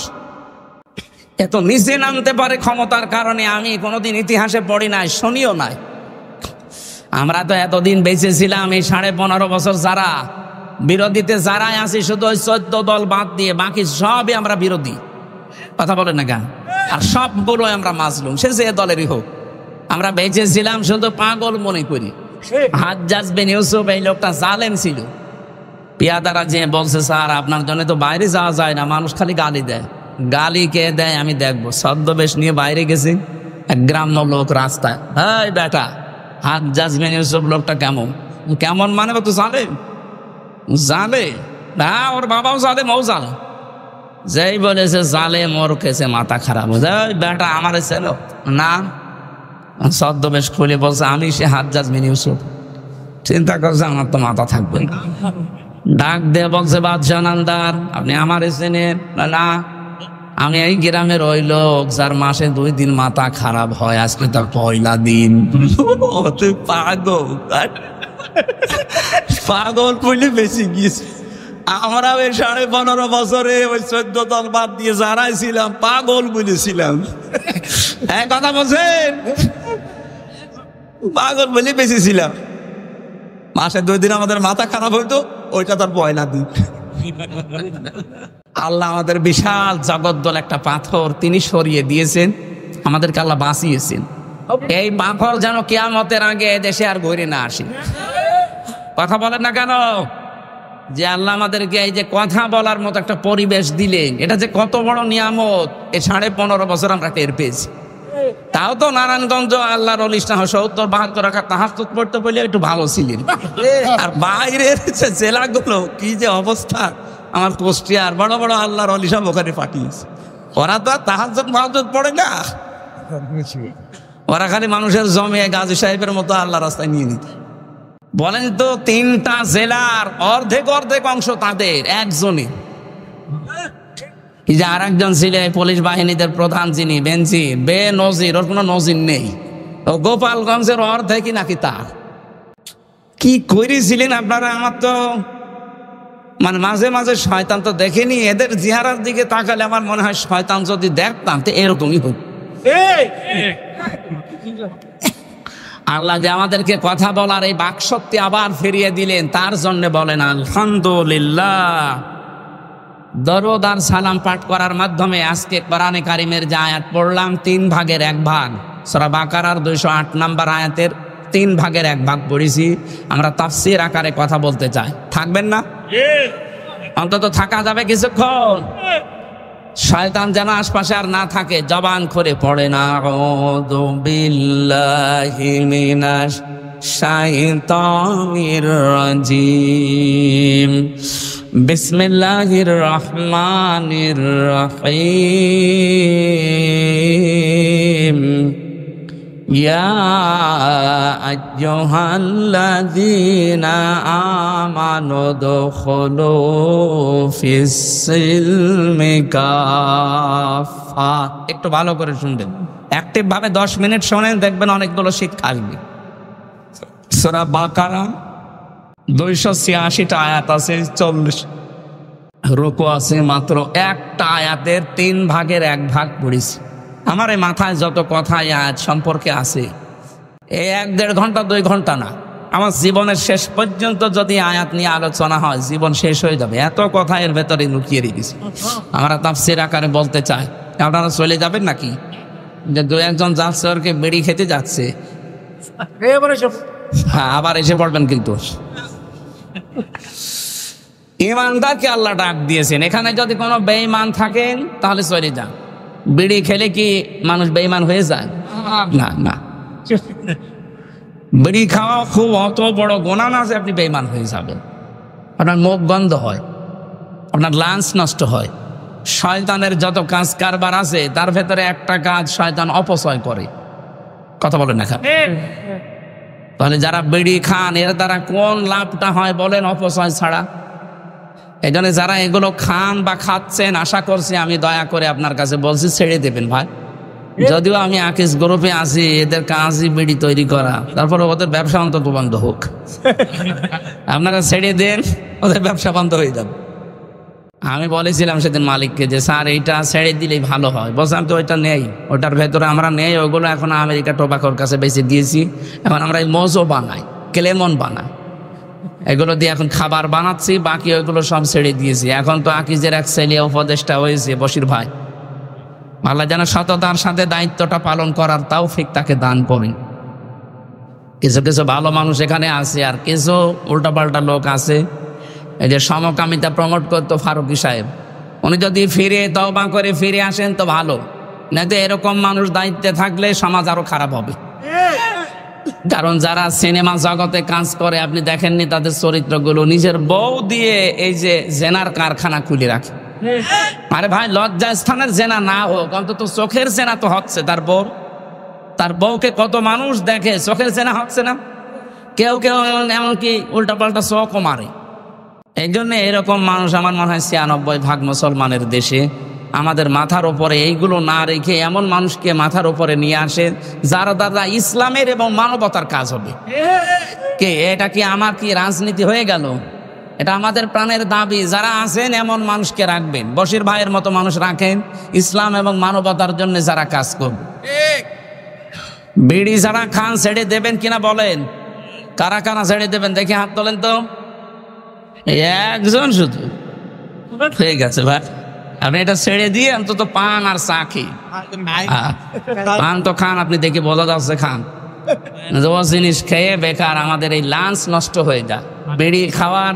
এত নিচে নামতে পারে ক্ষমতার কারণে আমি কোনোদিন ইতিহাসে পড়ি নাই, শুনিও নাই। আমরা তো এতদিন বেঁচে ছিলাম, এই 15.5 বছর যারা বিরোধীতে যারাই আছি, শুধু ওই 14 দল বাদ দিয়ে বাকি সবই আমরা বিরোধী। কথা বলেন না কেন? আর সবগুলো আমরা মাজলুম, সে যে দলেরই হোক। আমরা বেঁচে ছিলাম শুধু পাগল মনে করি। হাজ্জাজ বিন ইউসুফ এই লোকটা জালেম ছিল। পিয়াদারা যে বলছে স্যার আপনার জন্য তো বাইরে যাওয়া যায় না, মানুষ খালি গালি দেয়। গালি কে দেয় আমি দেখবো। ছদ্মবেশ নিয়ে বাইরে গেছি, এক গ্রাম্য লোক রাস্তায়, এই বেটা হাজ্জাজ বিন ইউসুফ লোকটা কেমন? কেমন মানে তো জালেম। জালে না, ওর বাবাও জালেম, ও জালেম। যেই বলেছে জালেম, ওর কেছে মাথা খারাপ। বেটা আমার ছিল না, ছদ্মবেশ খুলে বলছে আমি সে হাজ্জাজ বিন ইউসুফ। চিন্তা করছে আমার তো মাথা থাকবে না। ডাক দিয়ে বলছে বাদশাহ নামদার, আপনি আমার চেনেন? না, আমি এই গ্রামের ওই লোক যার মাসে 2 দিন মাথা খারাপ হয়, আজকে তার পয়লা দিন। পাগল পাগল বলে বেশি গিয়েছে। আমরা ওই 15.5 বছরে ওই 14 দল বাদ দিয়ে যারাই ছিলাম পাগল বলেছিলাম। হ্যাঁ কথা বলছেন, পাগল বলে বেশি ছিলাম। মাসে 2 দিন আমাদের মাথা খারাপ হইতো, ওইটা তার পয়লা দিন। আল্লাহ আমাদের বিশাল জগদ্দল একটা পাথর তিনি সরিয়ে দিয়েছেন, আমাদেরকে আল্লাহ বাঁচিয়েছেন। এই পাথর যেন কিয়ামতের আগে দেশে আর ঘুরে না আসে। কথা বলেন না কেন? যে আল্লাহ আমাদেরকে এই যে কথা বলার মতো একটা পরিবেশ দিলেন, এটা যে কত বড় নিয়ামত, এই 15.5 বছর আমরা টের পেয়েছি। তাও তো নারায়ণগঞ্জ আল্লাহর অলিষ্ঠা 70-72 রাকাত তাহাজ্জুদ পড়তে বলে একটু ভালো ছিলেন। আর বাইরের যে জেলাগুলো কি যে অবস্থা, আমার কুষ্টিয়ার বড় বড় আল্লাহর অলি সব ওখানে পাঠিয়েছে। ওরা তো আর তাহাজ্জুদ পড়ে না, ওরা খালি মানুষের জমিয়ে গাজী সাহেবের মতো আল্লাহ রাস্তায় নিয়ে নিত। বলেন তো 3টা জেলার অর্ধেক অংশ তাদের একজনই। যে আর একজন ছিল পুলিশ বাহিনীদের প্রধান, যিনি বেনজির বেনজির, ওর কোনো নজির নেই। ও গোপালগঞ্জের অর্ধেকই নাকি তার। কি করেছিলেন আপনারা? আমার তো মানে মাঝে মাঝে শয়তান তো দেখেনি, এদের চেহারার দিকে তাকালে আমার মনে হয় শয়তান যদি দেখতাম তো এরকমই হতো। আল্লাহ যে আমাদেরকে কথা বলার এই বাকশক্তি আবার ফিরিয়ে দিলেন, তার জন্য বলেন আলহামদুলিল্লাহ। দরুদ আর সালাম পাঠ করার মাধ্যমে আজকে কোরআনে কারিমের যে আয়াত পড়লাম, 3 ভাগের 1 ভাগ, সূরা বাকারার 208 নম্বর আয়াতের 3 ভাগের 1 ভাগ পড়েছি। আমরা তাফসীর আকারে কথা বলতে চাই, থাকবেন না? অন্তত থাকা যাবে কিছুক্ষণ, শয়তান যেন আশপাশে আর না থাকে। জবান করে পড়ে না আউযু বিল্লাহি মিনাশ শাইতানির রাজিম, বিসমিল্লাহির রহমানির রহিম, ইয়া আইয়ুহাল্লাযীনা আমানু দুখুলু ফিস-সিলমি কাফা। একটু ভালো করে শুনবেন, অ্যাক্টিভ ভাবে 10 মিনিট শোনেন, দেখবেন অনেকগুলো শিক্ষা আসবে। সূরা বাকারা 286টা আয়াত আছে, 40 রুকু আছে, মাত্র একটা আয়াতের 3 ভাগের 1 ভাগ পড়েছি। আমার এই মাথায় যত কথা আয়াত সম্পর্কে আছে, এই 1-1.5 ঘন্টা 2 ঘন্টা না, আমার জীবনের শেষ পর্যন্ত যদি আয়াত নিয়ে আলোচনা হয় জীবন শেষ হয়ে যাবে, এত কথা এর ভেতরে লুকিয়ে রেখেছি। আমরা তাফসীর আকারে বলতে চাই, আপনারা চলে যাবেন নাকি? যে 2-1 যাচ্ছে, ওরকে বেড়ি খেতে যাচ্ছে, হ্যাঁ আবার এসে পড়বেন। কিন্তু ইমানদারকে আল্লাহ ডাক দিয়েছেন, এখানে যদি কোনো বেঈমান থাকেন তাহলে চলে যান। বিড়ি খেলে কি মানুষ বেঈমান হয়ে যায়? না না, বিড়ি খাওয়া খুব অত বড় গুনাহ না যে আপনি বেঈমান হয়ে যাবেন। আপনার মুখ বন্ধ হয়, আপনার লাঞ্চ নষ্ট হয়। শয়তানের যত কাজ কারবার আছে তার ভেতরে একটা কাজ শয়তান অপচয় করে। কথা বলেন না, তাহলে যারা বিড়ি খান এর দ্বারা কোন লাভটা হয় বলেন? অপচয় ছাড়া। এই জন্য যারা এগুলো খান বা খাচ্ছেন, আশা করছি আমি দয়া করে আপনার কাছে বলছি ছেড়ে দেবেন ভাই। যদিও আমি আকিস গ্রুপে আছি, এদের কাজই বিড়ি তৈরি করা, তারপরে ওদের ব্যবসা অন্তত বন্ধ হোক। আপনারা ছেড়ে দেন, ওদের ব্যবসা বন্ধ হয়ে যাবে। আমি বলেছিলাম সেদিন মালিককে যে স্যার এইটা ছেড়ে দিলেই ভালো হয়। বলছিলাম তো ওইটা নেই, ওটার ভেতরে আমরা নেই, ওগুলো এখন আমেরিকা টোবাকোর কাছে বেশি দিয়েছি। এখন আমরা এই মোজো বানাই, ক্লেমন বানাই, এগুলো দিয়ে এখন খাবার বানাচ্ছি, বাকি ওইগুলো সব ছেড়ে দিয়েছি। এখন তো আকিজের এক ছেলে উপদেষ্টা হয়েছে বশির ভাই। আল্লাহ যেন সততার সাথে দায়িত্বটা পালন করার তৌফিক তাকে দান করেন। কিছু কিছু ভালো মানুষ এখানে আছে, আর কিছু উল্টাপাল্টা লোক আছে। এই যে সমকামিতা প্রমোট করতো ফারুকী সাহেব, উনি যদি ফিরে তওবা করে ফিরে আসেন তো ভালো, নাকি এরকম মানুষ দায়িত্বে থাকলে সমাজ আরো খারাপ হবে। কারণ যারা সিনেমা জগতে কাজ করে আপনি দেখেননি তাদের চরিত্রগুলো, নিজের বউ দিয়ে এই যে জেনার কারখানা খুলে রাখে। আরে ভাই, লজ্জা স্থানের জেনা না হোক, অন্তত চোখের জেনা তো হচ্ছে। তার বউকে কত মানুষ দেখে, চোখের জেনা হচ্ছে না? কেউ কেউ এমনকি উল্টাপাল্টা চোখও মারে। এই জন্য এরকম মানুষ আমার মনে হয় ৯৬% মুসলমানের দেশে। আমাদের মাথার উপরে এইগুলো না রেখে এমন মানুষকে মাথার উপরে নিয়ে আসে যারা দ্বারা ইসলামের এবং মানবতার কাজ হবে। কে এটা কি আমার কি রাজনীতি হয়ে গেল? এটা আমাদের প্রাণের দাবি। যারা আছেন এমন মানুষকে রাখবেন, বশির ভাইয়ের মতো মানুষ রাখেন, ইসলাম এবং মানবতার জন্য যারা কাজ করবে। বিড়ি যারা খান ছেড়ে দেবেন কিনা বলেন? কারা কারা ছেড়ে দেবেন দেখি হাত তোলেন তো। একজন শুধু হয়ে গেছে ভাই। আপনি এটা ছেড়ে দিয়ে অন্তত পান আর চা খেয়ে, পান তো খান, আপনি দেখে বোঝা যাচ্ছে খান। জিনিস খেয়ে বেকার আমাদের এই লাঞ্চ নষ্ট হয়ে যায়। বিড়ি খাওয়ার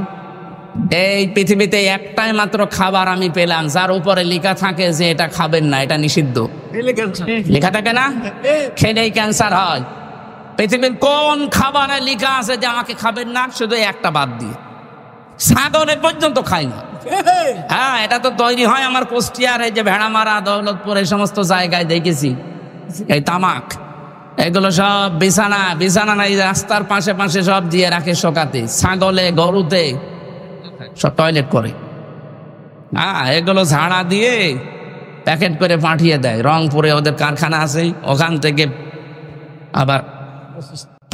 এই পৃথিবীতে একটাই মাত্র খাবার আমি পেলাম যার উপরে লেখা থাকে যে এটা খাবেন না, এটা নিষিদ্ধ। লেখা থাকে না? খেলেই ক্যান্সার হয়। পৃথিবীর কোন খাবারে লেখা আছে যে আমাকে খাবেন না? শুধু একটা বাদ দিয়ে ছাগলে পর্যন্ত খাই না। হ্যাঁ, এটা তো তৈরি হয় আমার কুষ্টিয়ার এই যে ভেড়ামারা, দৌলতপুর, এই সমস্ত জায়গায় দেখেছি। এই তামাক এগুলো সব বিছানা নাই, রাস্তার পাশে পাশে সব দিয়ে রাখে শোকাতে। ছাগলে গরুতে সব টয়লেট করে। হ্যাঁ, এগুলো ঝাড়া দিয়ে প্যাকেট করে পাঠিয়ে দেয়। রংপুরে ওদের কারখানা আছে, ওখান থেকে আবার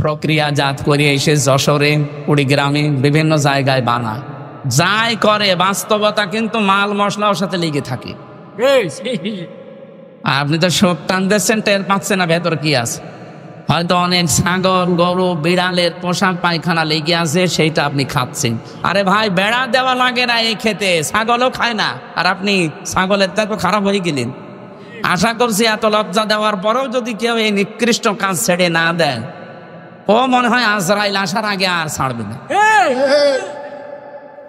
প্রক্রিয়াজাত করে এসে যশোরে, কুড়িগ্রামে, বিভিন্ন জায়গায় বানায়। যাই করে বাস্তবতা কিন্তু মাল মশলার সাথে লেগে থাকে। আপনি তো শোক টান দিচ্ছেন, টের পাচ্ছেন না ভেতর কি আছে। হয়তো অনেক ছাগল, গরু, বিড়ালের পোশাক পায়খানা লেগে আছে, সেইটা আপনি খাচ্ছেন। আরে ভাই, বেড়া দেওয়া লাগে না এই খেতে, ছাগলও খায় না, আর আপনি ছাগলের তো খারাপ হয়ে গেলেন। আশা করছি এত লজ্জা দেওয়ার পরেও যদি কেউ এই নিকৃষ্ট কাজ ছেড়ে না দেয়, ও মনে হয় আজরাইল আসার আগে আর ছাড়বে না।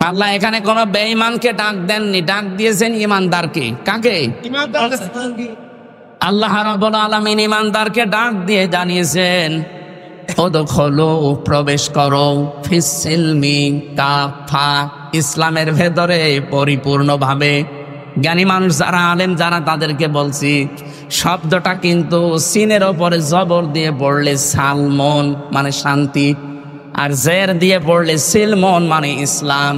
আল্লাহ এখানে কোন বেঈমানকে ডাক দেননি, ডাক দিয়েছেন ইমানদারকে। কাকে? আল্লাহ রাব্বুল আলামিন ইমানদারকে ডাক দিয়ে জানিয়েছেন, উদখুলু, প্রবেশ করো, ফিস সিলমি কাফা, ইসলামের ভেতরে পরিপূর্ণভাবে। জ্ঞানী মানুষ যারা, আলেম যারা, তাদেরকে বলছি শব্দটা কিন্তু সিনের ওপরে জবর দিয়ে পড়লে সালমন মানে শান্তি, আর জের দিয়ে পড়লে সিলমন মানে ইসলাম।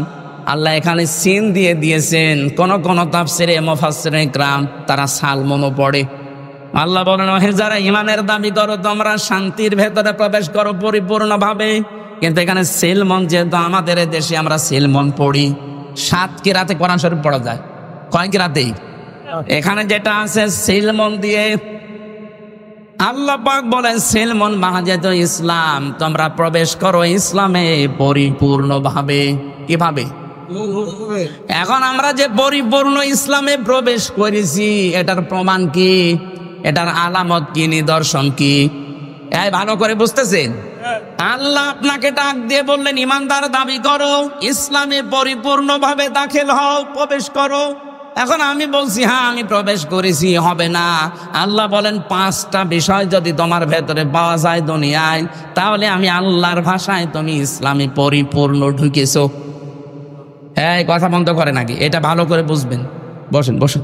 আল্লাহ এখানে সিন দিয়ে দিয়েছেন। কোন কোন তাফসিরে মুফাসসিরে ইকরাম তারা সালমনও পড়ে। আল্লাহ বলেন, হে যারা ইমানের দাবি করো, তোমরা শান্তির ভেতরে প্রবেশ করো পরিপূর্ণভাবে। কিন্তু এখানে সিলমন, যেহেতু আমাদের দেশে আমরা সিলমন পড়ি, 7 কিরাতে কোরআন শরীফ পড়া যায়। কয় কিরাতেই? এখানে যেটা আছে সিলমন দিয়ে। আল্লাহ পাক বলেন সিলমন বাহাজেত ইসলাম, তোমরা প্রবেশ করো ইসলামে পরিপূর্ণভাবে। কিভাবে? এখন আমরা যে পরিপূর্ণ ইসলামে প্রবেশ করেছি, এটার প্রমাণ কি? এটার আলামত কি? নিদর্শন কি? এই ভালো করে বুঝতেছেন? আল্লাহ আপনাকে ডাক দিয়ে বললেন ইমানদার দাবি করো, ইসলামে পরিপূর্ণভাবে দাখিল হও, প্রবেশ করো। এখন আমি বলছি হ্যাঁ আমি প্রবেশ করেছি, হবে না। আল্লাহ বলেন 5টা বিষয় যদি তোমার ভেতরে পাওয়া যায় দুনিয়ায়, তাহলে আমি আল্লাহর ভাষায় তুমি ইসলামে পরিপূর্ণ ঢুকেছো। এই কথা বন্ধ করে নাকি? এটা ভালো করে বুঝবেন। বসেন বসেন।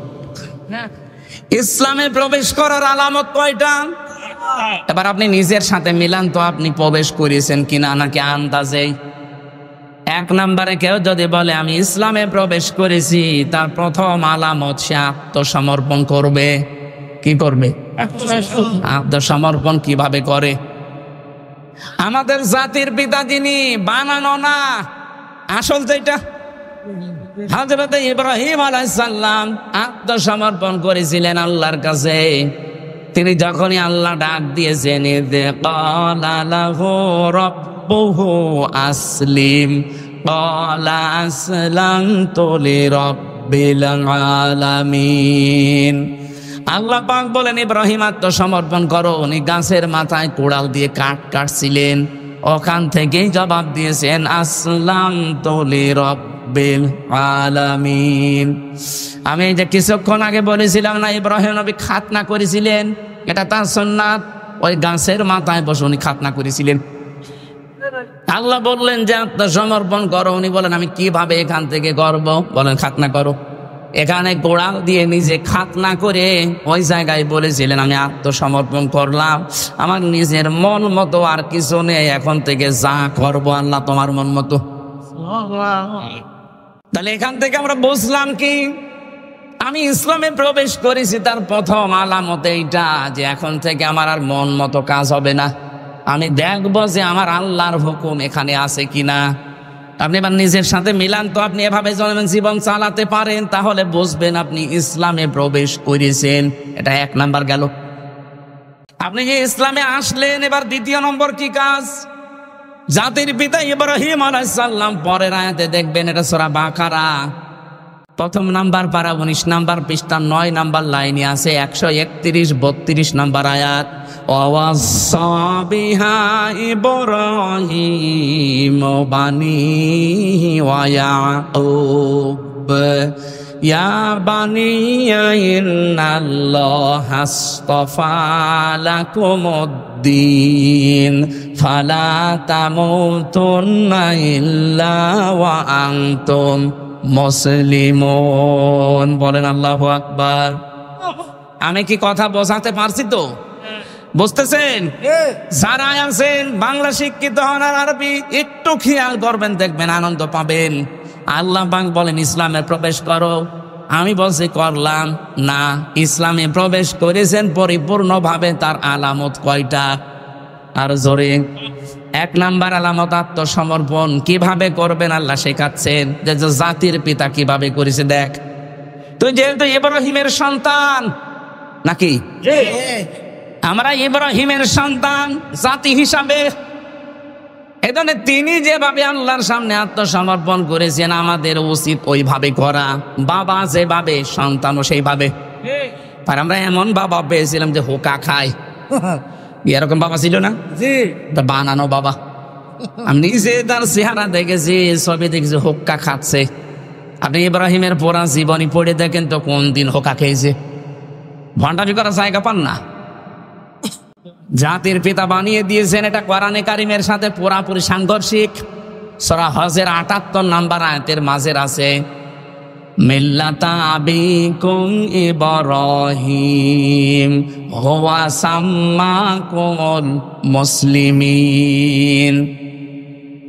ইসলামে প্রবেশ করার আলামত কয়টা? এবার আপনি নিজের সাথে মিলান তো, আপনি প্রবেশ করেছেন কিনা, নাকি আন্দাজে। এক নম্বরে কেউ যদি বলে আমি ইসলামে প্রবেশ করেছি, তার প্রথম আলামত সে আত্মসমর্পণ করবে। কি করবে? আত্মসমর্পণ কিভাবে করে? আমাদের জাতির পিতা যিনি, বানানো না, আসল যেটা হযরত ইব্রাহিম আলাইহিস সালাম আত্মসমর্পণ করেছিলেন আল্লাহর কাছে। তিনি যখনই আল্লাহ ডাক দিয়েছেন, ইযে ক্বালা লাহু রাব্বুহু আসলিম ক্বালা আসলামতু লিরাব্বিল আলামিন। আল্লাহ পাক বলেন, ইব্রাহিম আত্মসমর্পণ করো। উনি গাছের মাথায় কোড়াল দিয়ে কাঠ কাটছিলেন, ওখান থেকেই জবাব দিয়েছেন আসলামতু লিরাব্বিল আলামিন। আমি এই যে কিছুক্ষণ আগে বলেছিলাম না, ইব্রাহিম নবী খাতনা করেছিলেন, এটা তার সুন্নাত। ওই গাছের মাথায় বসে উনি খাতনা করেছিলেন। আল্লাহ বললেন যে আত্মসমর্পণ করো। উনি বলেন আমি কিভাবে এখান থেকে করব? বলেন খাতনা করো। এখানে কোড়াল দিয়ে নিজে খাতনা করে ওই জায়গায় বলেছিলেন আমি আত্মসমর্পণ করলাম, আমার নিজের মন মতো আর কিছু নেই, এখন থেকে যা করবো আল্লাহ তোমার মন মতো। তাহলে এখান থেকে আমরা বুঝলাম কি, আমি ইসলামে প্রবেশ করেছি, তার প্রথম আলামত এইটা যে এখন থেকে আমার আর মন মতো কাজ হবে না, আমি দেখবো যে আমার আল্লাহর হুকুম এখানে আছে কিনা। আপনি এবার নিজের সাথে মিলান তো, আপনি এভাবে জীবন চালাতে পারেন, তাহলে বুঝবেন আপনি ইসলামে প্রবেশ করেছেন। এটা এক নাম্বার গেল। আপনি যে ইসলামে আসলেন, এবার দ্বিতীয় নম্বর কি কাজ? জাতির পিতা ইব্রাহিম আলাইহিস সালাম, পরের আয়াতে দেখবেন, এটা সূরা বাকারা প্রথম নাম্বার পারা 19 নাম্বার পৃষ্ঠা 9 নাম্বার লাইনে আছে, 131-32 নাম্বার আয়াত। ওয়াসাা বিহা ইব্রাহিম বানিহি ওয়া ইয়াকুব ইয়া বানিয়া ইন্নাল্লাহা আসতাফা লাকুমুদ্দীন ফালা তামুতুন্না ইল্লা ওয়া আনতুম মুসলিমুন। বলেন আল্লাহু আকবার। আমি কি কথা বোঝাতে পারছি তো? বুঝতেছেন? যারা আছেন বাংলা শিক্ষিত হন আর আরবি একটু খেয়াল করবেন, দেখবেন আনন্দ পাবেন। আল্লাহ পাক বলেন ইসলামে প্রবেশ করো, আমি বলছি করলাম না। ইসলামে প্রবেশ করেছেন পরিপূর্ণভাবে, তার আলামত কয়টা? আর জোরে। এক নাম্বার আলামত আত্মসমর্পণ। কিভাবে করবেন আল্লাহ শেখাচ্ছেন, যে জাতির পিতা কিভাবে করেছে দেখ। তুই যেহেতু ইব্রাহিমের সন্তান, নাকি আমরা ইব্রাহিমের সন্তান জাতি হিসাবে, এজন্য তিনি যেভাবে আল্লাহর সামনে আত্মসমর্পণ করেছেন, আমাদের উচিত ওইভাবে করা। বাবা যেভাবে, সন্তানও সেইভাবে। আর আমরা এমন বাবা পেয়েছিলাম যে হোকা খায়, এরকম বাবা ছিল না, বানানো বাবা। আমি নিজে তার চেহারা দেখেছি, ছবি দেখেছি, হোক্কা খাচ্ছে। আপনি ইব্রাহিমের পুরা জীবনী পড়ে দেখেন তো কোন দিন হোকা খেয়েছে। ভণ্ডামি করার জায়গা পান না। জাতির পিতা বানিয়ে দিয়েছেন, এটা কোরআনে কারিমের সাথে পুরাপুরি সাংঘর্ষিক। সূরা হজের 78 নাম্বার আয়াতের মাঝের আছে, মিল্লাতা আবিকুম ইব্রাহিম হুয়া সাম্মাকুমুল মুসলিমিন।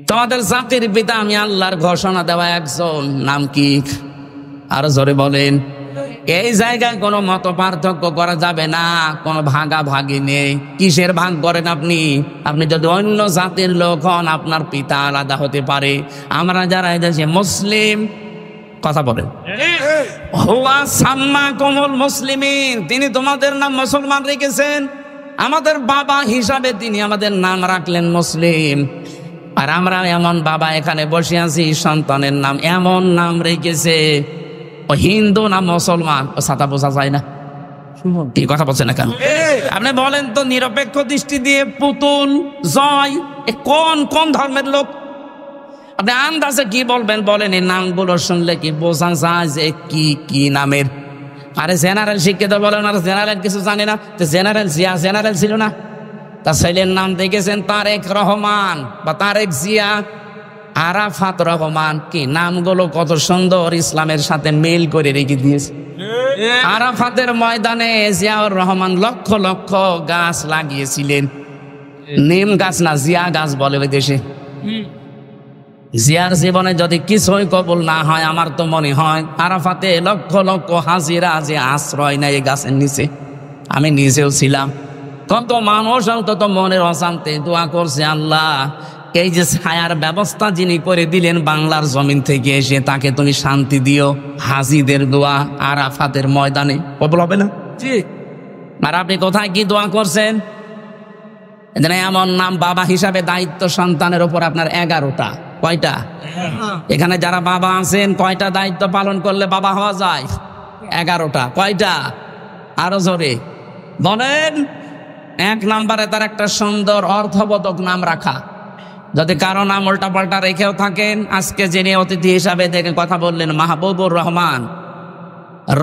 তোমাদের জাতির পিতা আমি আল্লাহর ঘোষণা দেওয়া একজন, নাম কি? আর জোরে বলেন। এই জায়গায় কোনো মত পার্থক্য করা যাবে না, কোনো ভাগাভাগি নেই। কিসের ভাগ করেন আপনি? আপনি যদি অন্য জাতির লোক হন, আপনার পিতা আলাদা হতে পারে। আমরা যারা এদেশে মুসলিম, কথা বলেন, হুয়া সাম্মাকুমুল মুসলিমিন, তিনি তোমাদের নাম মুসলমান রেখেছেন। আমাদের বাবা হিসাবে তিনি আমাদের নাম রাখলেন মুসলিম। আর আমরা এমন বাবা এখানে বসে আছি, সন্তানের নাম এমন নাম রেখেছে, ও হিন্দু না মুসলমান, ও সাতা বোঝা যায় না। কি কথা বলছেন না কেন? আপনি বলেন তো, নিরপেক্ষ দৃষ্টি দিয়ে পুতুল, জয়, কোন কোন ধর্মের লোক? আপনি আন্দাজে কি বলবেন বলেন? এই নামগুলো শুনলে কি বোঝা যায় যে কি কি নামের? আরে জেনারেল শিক্ষিত বলেন, আর জেনারেল কিছু জানে না। তো জেনারেল জিয়া জেনারেল ছিল না? তার ছেলের নাম দেখেছেন তারেক রহমান বা তারেক জিয়া, আরাফাত রহমান। কি নামগুলো কত সুন্দর, ইসলামের সাথে মিল করে রেখে দিয়েছে। আরাফাতের ময়দানে জিয়াউর রহমান লক্ষ লক্ষ গাছ লাগিয়েছিলেন। নিম গাছ না, জিয়া গাছ বলে ওই দেশে। জিয়ার জীবনে যদি কিছুই কবুল না হয়, আমার তো মনে হয় আরাফাতে লক্ষ লক্ষ হাজিরা যে আশ্রয় নেয় এই গাছের নিচে। আমি নিজেও ছিলাম। কত মানুষ অন্তত মনের অশান্তি দোয়া করছে, আল্লাহ এই যে ছায়ার ব্যবস্থা যিনি করে দিলেন বাংলার জমিন থেকে এসে, তাকে তুমি শান্তি দিও। হাজিদের দোয়া আরাফাতের ময়দানে কবুল হবে না? জি। আর আপনি কোথায় কি দোয়া করছেন? এমন নাম বাবা হিসাবে দায়িত্ব সন্তানের উপর আপনার 11টা। কয়টা? এখানে যারা বাবা আছেন, কয়টা দায়িত্ব পালন করলে বাবা হওয়া যায়? 11টা। কয়টা? আরো জোরে বলেন। 1 নম্বরে তার একটা সুন্দর অর্থবোধক নাম রাখা। যদি কারো নাম উল্টা পাল্টা রেখেও থাকেন, আজকে যিনি অতিথি হিসাবে দেখে কথা বললেন মাহবুবুর রহমান,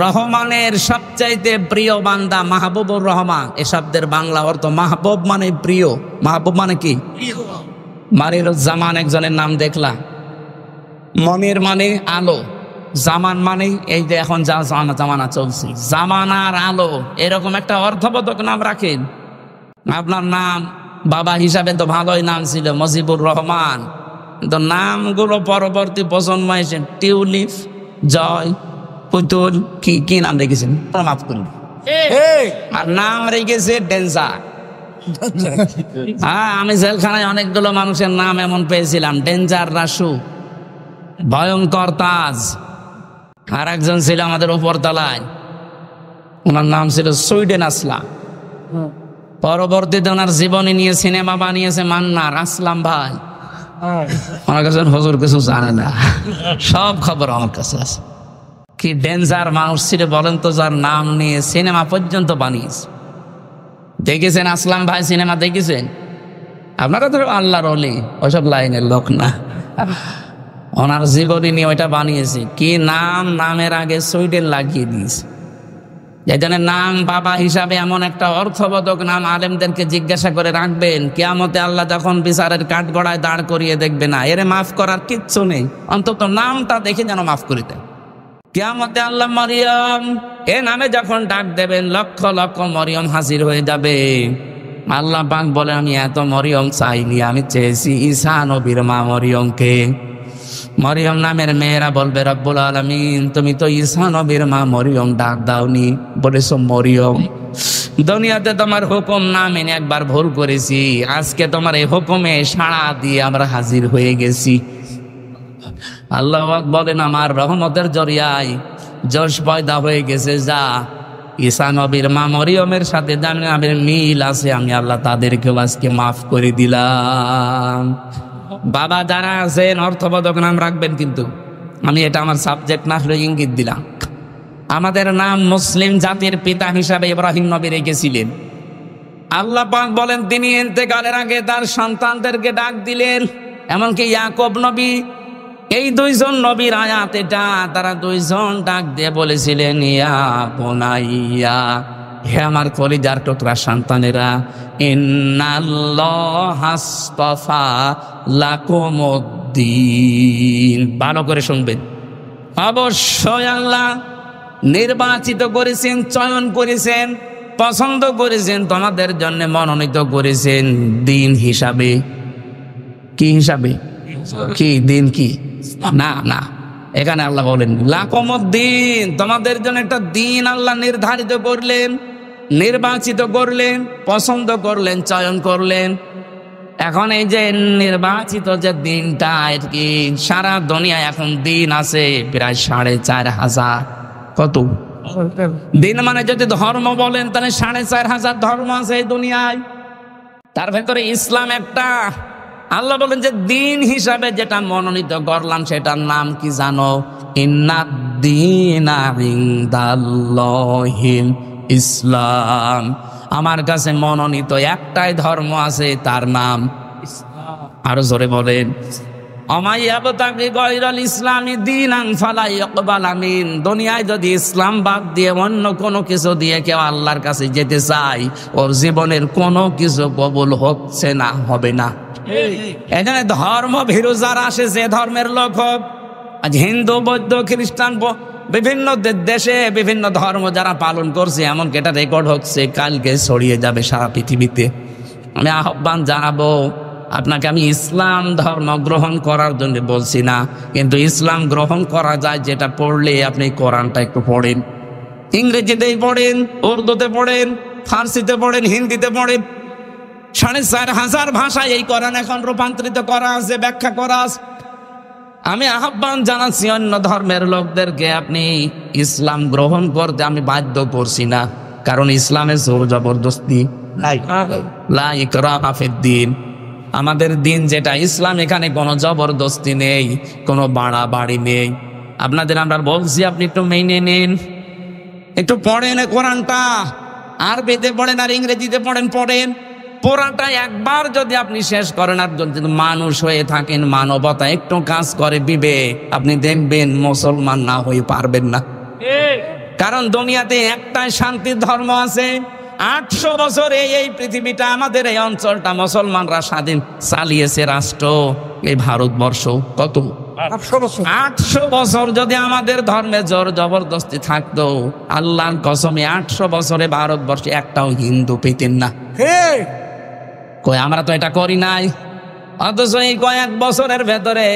রহমানের সবচাইতে প্রিয় বান্দা মাহবুবুর রহমান। এ শব্দের বাংলা অর্থ মাহবুব মানে প্রিয়। মাহবুব মানে কি? মানিরুজ্জামান একজনের নাম দেখলাম। মনির মানে আলো, জামান মানে এই যে এখন যা জামানা চলছে, জামানার আলো, এরকম একটা অর্থবোধক নাম রাখেন। আপনার নাম বাবা হিসাবে তো ভালোই নাম ছিল মুজিবুর রহমান, কিন্তু নামগুলো পরবর্তী প্রজন্ম এসে টিউলিপ, জয়, পুতুল, কি কি নাম রেখেছেন মাফ করুন, আর নাম রেখেছে ডেঞ্জার। হ্যাঁ, আমি জেলখানায় অনেকগুলো মানুষের নাম এমন পেয়েছিলাম, ডেঞ্জার রাসু, ভয়ঙ্কর তাজ। আর একজন ছিল আমাদের উপরতলায়, ওনার নাম ছিল সুইডেন আসলাম। পরবর্তীতে ওনার জীবনী নিয়ে সিনেমা বানিয়েছে মান্নার আসলাম ভাই। ওনার কাছে হুজুর কিছু জানে না, সব খবর আমার কাছে আছে। কি ডেঞ্জার মানুষ ছিল বলেন তো, যার নাম নিয়ে সিনেমা পর্যন্ত বানিয়েছে। দেখেছেন আসলাম ভাই সিনেমা দেখেছেন? আপনারা তো আল্লাহর ওলি, ওইসব লাইনের লোক না। ওনার জীবনী নিয়ে ওইটা বানিয়েছে। কি নাম, নামের আগে সুইডেন লাগিয়ে দিয়েছে। যেজনের নাম বাবা হিসাবে এমন একটা অর্থবোধক নাম আলেমদেরকে জিজ্ঞাসা করে রাখবেন, কিয়ামতে আল্লাহ যখন বিচারের কাঠগড়ায় দাঁড় করিয়ে দেখবে না, এরে মাফ করার কিচ্ছু নেই, অন্তত নামটা দেখে যেন মাফ করে দেন। কিয়ামতে আল্লাহ মরিয়ম এ নামে যখন ডাক দেবেন, লক্ষ লক্ষ মরিয়ম হাজির হয়ে যাবে। আল্লাহ পাক বলে, আমি এত মরিয়ম চাইনি, আমি চেয়েছি ঈসা নবীর মা মরিয়মকে। মরিয়ম নামের মেয়েরা বলবে, রব্বুল আলামিন তুমি তো ঈসা নবীর মা মরিয়ম ডাক দাওনি, বলেছো মরিয়ম। দুনিয়াতে তোমার হুকুম না মেনে একবার ভুল করেছি, আজকে তোমার এই হুকুমে সাড়া দিয়ে আমরা হাজির হয়ে গেছি। আল্লাহ বলেন, আমার রহমতের জরিয়ায় জশ পয়দা হয়ে গেছে, যা ঈসা নবীর মা মরিয়মের সাথে জামিনের মিল আছে, আমি আল্লাহ তাদেরকেও আজকে মাফ করে দিলাম। বাবা যারা আছেন অর্থবোধক নাম রাখবেন, কিন্তু আমি এটা আমার সাবজেক্ট না হলে ইঙ্গিত দিলাম। আমাদের নাম মুসলিম জাতির পিতা হিসাবে ইব্রাহিম নবী রেখেছিলেন। আল্লাহ পাক বলেন, তিনি ইন্তেকালের আগে তার সন্তানদেরকে ডাক দিলেন, এমনকি ইয়াকুব নবী। এই 2 জন নবীর আয়াত এটা, তারা 2 জন ডাক দিয়ে বলেছিলেন, ইয়া বুনাইয়া, হে আমার কলিজার টুকরা সন্তানেরা, ইন্নাল্লাহা আসতাফা লাকুমুদ্দিন। ভালো করে শুনবেন, অবশ্যই আল্লাহ নির্বাচিত করেছেন, চয়ন করেছেন, পছন্দ করেছেন, তোমাদের জন্য মনোনীত করেছেন দিন হিসাবে। কি হিসাবে? কি দিন? কি না না, এখানে আল্লাহ বলেন লাকুমুদ্দিন, তোমাদের জন্য একটা দিন আল্লাহ নির্ধারিত করলেন, নির্বাচিত করলেন, পছন্দ করলেন, চয়ন করলেন। এখন এই যে নির্বাচিত যে দিনটা, আর কি সারা দুনিয়ায় এখন দিন আছে প্রায় 4,500। কত দিন? মানে যদি ধর্ম বলেন তাহলে 4,500 ধর্ম আছে এই দুনিয়ায়, তার ভেতরে ইসলাম একটা। আল্লাহ বলেন যে দিন হিসাবে যেটা মনোনীত করলাম সেটার নাম কি জানো? ইন্নাদ-দীনা ইনদাল্লাহিল ইসলাম। আমার কাছে মনোনীত একটাই ধর্ম আছে, তার নাম ইসলাম। আরো জোরে বলেন, অমাইয়াবতাগি গায়রাল ইসলামি দীনান ফালা ইকবালা মিন। দুনিয়ায় যদি ইসলাম বাদ দিয়ে অন্য কোনো কিছু দিয়ে কেউ আল্লাহর কাছে যেতে চায়, ওর জীবনের কোনো কিছু কবুল হচ্ছে না, হবে না। এখানে ধর্ম ভীরু যারা আসে, যে ধর্মের লোক হোক, আজ হিন্দু, বৌদ্ধ, খ্রিস্টান, বিভিন্ন দেশে বিভিন্ন ধর্ম যারা পালন করছে, এমনকি এটা রেকর্ড হচ্ছে, কালকে ছড়িয়ে যাবে সারা পৃথিবীতে। আমি আহ্বান জানাবো আপনাকে, আমি ইসলাম ধর্ম গ্রহণ করার জন্য বলছি না, কিন্তু ইসলাম গ্রহণ করা যায় যেটা পড়লে আপনি কোরআনটা একটু পড়েন, ইংরেজিতেই পড়েন, উর্দুতে পড়েন, ফার্সিতে পড়েন, হিন্দিতে পড়েন। ৪৫০০ ভাষায় এই কোরআন এখন রূপান্তরিত করা আছে, ব্যাখ্যা করা আছে। আমি আহ্বান জানাচ্ছি অন্য ধর্মের লোকদেরকে, আপনি ইসলাম গ্রহণ করতে আমি বাধ্য করছি না, কারণ ইসলামে জোর জবরদস্তি লা ইকরাহা ফিদ্দীন। আমাদের দিন যেটা ইসলাম, এখানে কোনো জবরদস্তি নেই, কোনো বাড়াবাড়ি নেই। আপনাদের আমরা বলছি আপনি একটু মেনে নিন, একটু পড়েন কোরআনটা, আরবিতে পড়েন আর ইংরেজিতে পড়েন। পুরাটা একবার যদি আপনি শেষ করেন আর যদি মানুষ হয়ে থাকেন, মানবতা একটু কাজ করে বিবেক, আপনি দেখবেন মুসলমান না হয়ে পারবেন না। কারণ দুনিয়াতে একটাই শান্তির ধর্ম আছে। ৮০০ বছর এই পৃথিবীটা, আমাদের এই অঞ্চলটা মুসলমানরা স্বাধীন চালিয়েছে রাষ্ট্র, এই ভারতবর্ষ। কত ৮০০ বছর যদি আমাদের ধর্মে জোর জবরদস্তি থাকতো, আল্লাহর কসমে ৮০০ বছরে ভারতবর্ষে একটাও হিন্দু পেতেন না। কই আমরা তো এটা করি নাই, অথচ এই কয়েক বছরের ভেতরে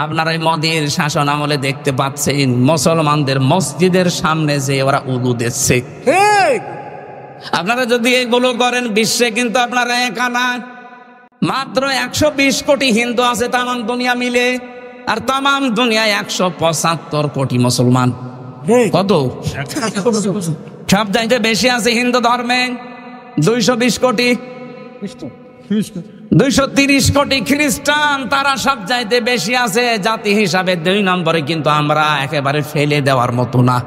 আপনারা মোদির শাসন আমলে দেখতে পাচ্ছেন মুসলমানদের মসজিদের সামনে যে ওরা উদু দিচ্ছে। আপনারা যদি এগুলো করেন, বিশ্বে কিন্তু আপনারা একা না, মাত্র ১২০ কোটি হিন্দু আছে তামাম দুনিয়া মিলে, আর তামাম দুনিয়ায় ১৭৫ কোটি মুসলমান। কত? সব চাইতে বেশি আছে হিন্দু ধর্মে ২২০ কোটি, ২৩০ কোটি খ্রিস্টান, তারা সব চাইতে বেশি আছে জাতি হিসাবে ২ নম্বরে। কিন্তু আমরা একেবারে ফেলে দেওয়ার মতো না।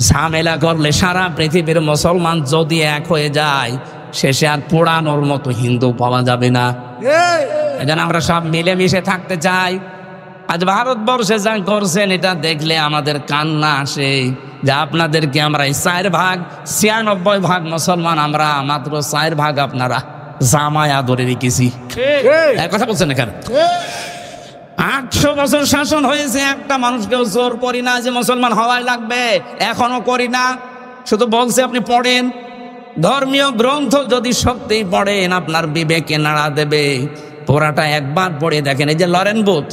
ঝামেলা করলে সারা পৃথিবীর মুসলমান যদি এক হয়ে যায়, শেষে আর পোড়ানোর মতো হিন্দু পাওয়া যাবে না। এজন্য আমরা সব মিলেমিশে থাকতে চাই। আজ ভারতবর্ষে যা করছেন, এটা দেখলে আমাদের কান্না আসে যে আপনাদেরকে আমরা ৪ ভাগ ৯৬ ভাগ মুসলমান, আমরা মাত্র ৪ ভাগ আপনারা জামায়া ধরে রেখেছি। কথা বলছেন এখানে ৮০০ বছর শাসন হয়েছে, একটা মানুষকেও জোর করি না যে মুসলমান হওয়াই লাগবে, এখনো করি না। শুধু বলছে আপনি পড়েন, ধর্মীয় গ্রন্থ যদি সত্যি পড়েন আপনার বিবেকে নাড়া দেবে। পুরাটা একবার পড়ে দেখেন। এই যে লরেন বুথ,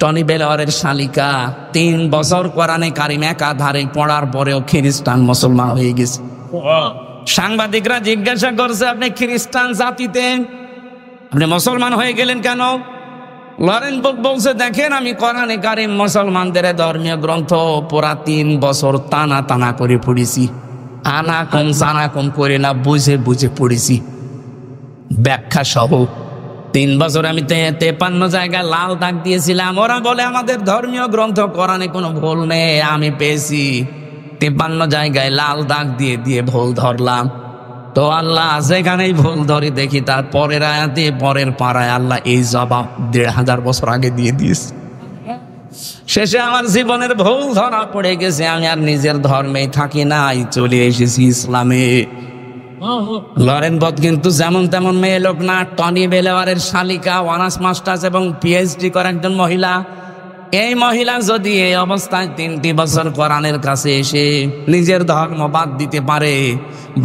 টনি বেলওয়ারের শালিকা, ৩ বছর কোরআনে কারিম একাধারে পড়ার পরেও খ্রিস্টান মুসলমান হয়ে গেছে। সাংবাদিকরা জিজ্ঞাসা করছে, আপনি খ্রিস্টান জাতিতে, আপনি মুসলমান হয়ে গেলেন কেন? লরেন বুথ বলছে, দেখেন আমি কোরআনে কারিম মুসলমানদের ধর্মীয় গ্রন্থ পুরা ৩ বছর টানা টানা করে পড়েছি, আনা কম জানা কম করে না, বুঝে বুঝে পড়েছি ব্যাখ্যা সহ। ৩ বছর আমি ৫৩ জায়গায় লাল দাগ দিয়েছিলাম। ওরা বলে আমাদের ধর্মীয় গ্রন্থ কোরআনে কোনো ভুল নেই, আমি পেয়েছি ৫৩ জায়গায় লাল দাগ দিয়ে দিয়ে ভুল ধরলাম। তো আল্লাহ যেখানেই ভুল ধরি দেখি তার পরের আয়াতে পরের পাড়ায় আল্লাহ এই জবাব ১৫০০ বছর আগে দিয়ে দিয়েছে। শেষে আমার জীবনের ভুল ধরা পড়ে গেছে, আমি আর নিজের ধর্মেই থাকি নাই, চলে এসেছি ইসলামে। লরেন বুথ কিন্তু যেমন তেমন মেয়ে লোক না, টনি বেলওয়ারের শালিকা, অনার্স মাস্টার্স এবং পিএইচডি করা একজন মহিলা। এই মহিলা যদি এই অবস্থায় ৩টি বছর কোরআনের কাছে এসে নিজের ধর্ম বাদ দিতে পারে,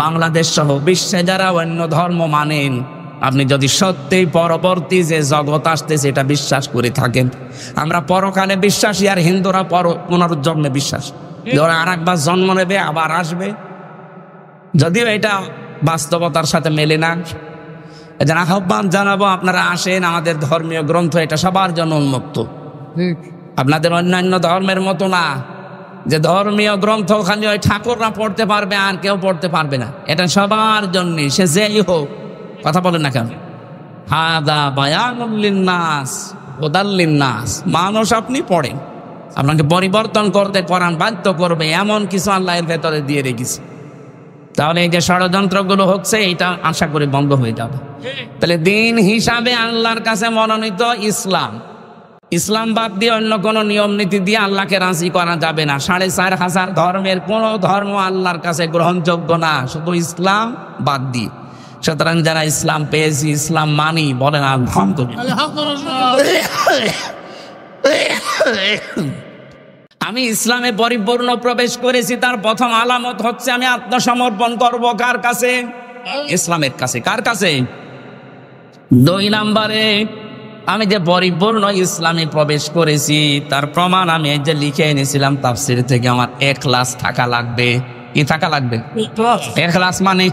বাংলাদেশ সহ বিশ্বে যারা অন্য ধর্ম মানেন, আপনি যদি সত্যি পরবর্তী যে জগৎ আসতেছে এটা বিশ্বাস করে থাকেন, আমরা পরকালে বিশ্বাসী, আর হিন্দুরা পুনর্জন্মে বিশ্বাস, ওরা আর একবার জন্ম নেবে আবার আসবে, যদিও এটা বাস্তবতার সাথে মেলে না। এজন্য আহ্বান জানাবো, আপনারা আসেন, আমাদের ধর্মীয় গ্রন্থ এটা সবার জন্য উন্মুক্ত। আপনাদের অন্যান্য ধর্মের মতো না যে ধর্মীয় গ্রন্থ খালি ওই ঠাকুররা পড়তে পারবে আর কেউ পড়তে পারবে না, এটা সবার জন্য, সে যেই হোক। কথা বলেন না কেন? হাদা বায়ানুল লিন্নাস হুদাল লিন্নাস। মানুষ আপনি পড়েন, আপনাকে পরিবর্তন করতে কোরআন বাধ্য করবে, এমন কিছু আল্লাহ এর ভেতরে দিয়ে রেখেছে। তাহলে এই যে ষড়যন্ত্রগুলো হচ্ছে, এটা আশা করি বন্ধ হয়ে যাবে। তাহলে দিন হিসাবে আল্লাহর কাছে মনোনীত ইসলাম, ইসলাম বাদ দিয়ে অন্য কোনো নিয়ম নীতি দিয়ে আল্লাহকে রাজি করা যাবে না। ৪৫০০ ধর্মের কোনো ধর্ম আল্লাহর কাছে গ্রহণযোগ্য না, শুধু ইসলাম বাদ দিয়ে। সুতরাং যারা ইসলাম পেয়েছি, ইসলাম মানি, বলেন আলহামদুলিল্লাহ। আমি ইসলামে পরিপূর্ণ প্রবেশ করেছি, তার প্রথম আলামত হচ্ছে আমি আত্মসমর্পণ করব কার কাছে? ইসলামের কাছে। কার কাছে? 2 নম্বরে আমি যে পরিপূর্ণ ইসলামে প্রবেশ করেছি তার প্রমাণ আমি এই যে লিখে এনেছিলাম তাফসীর থেকে, আমার ইখলাস থাকা লাগবে। কি থাকা লাগবে? ইখলাস মানে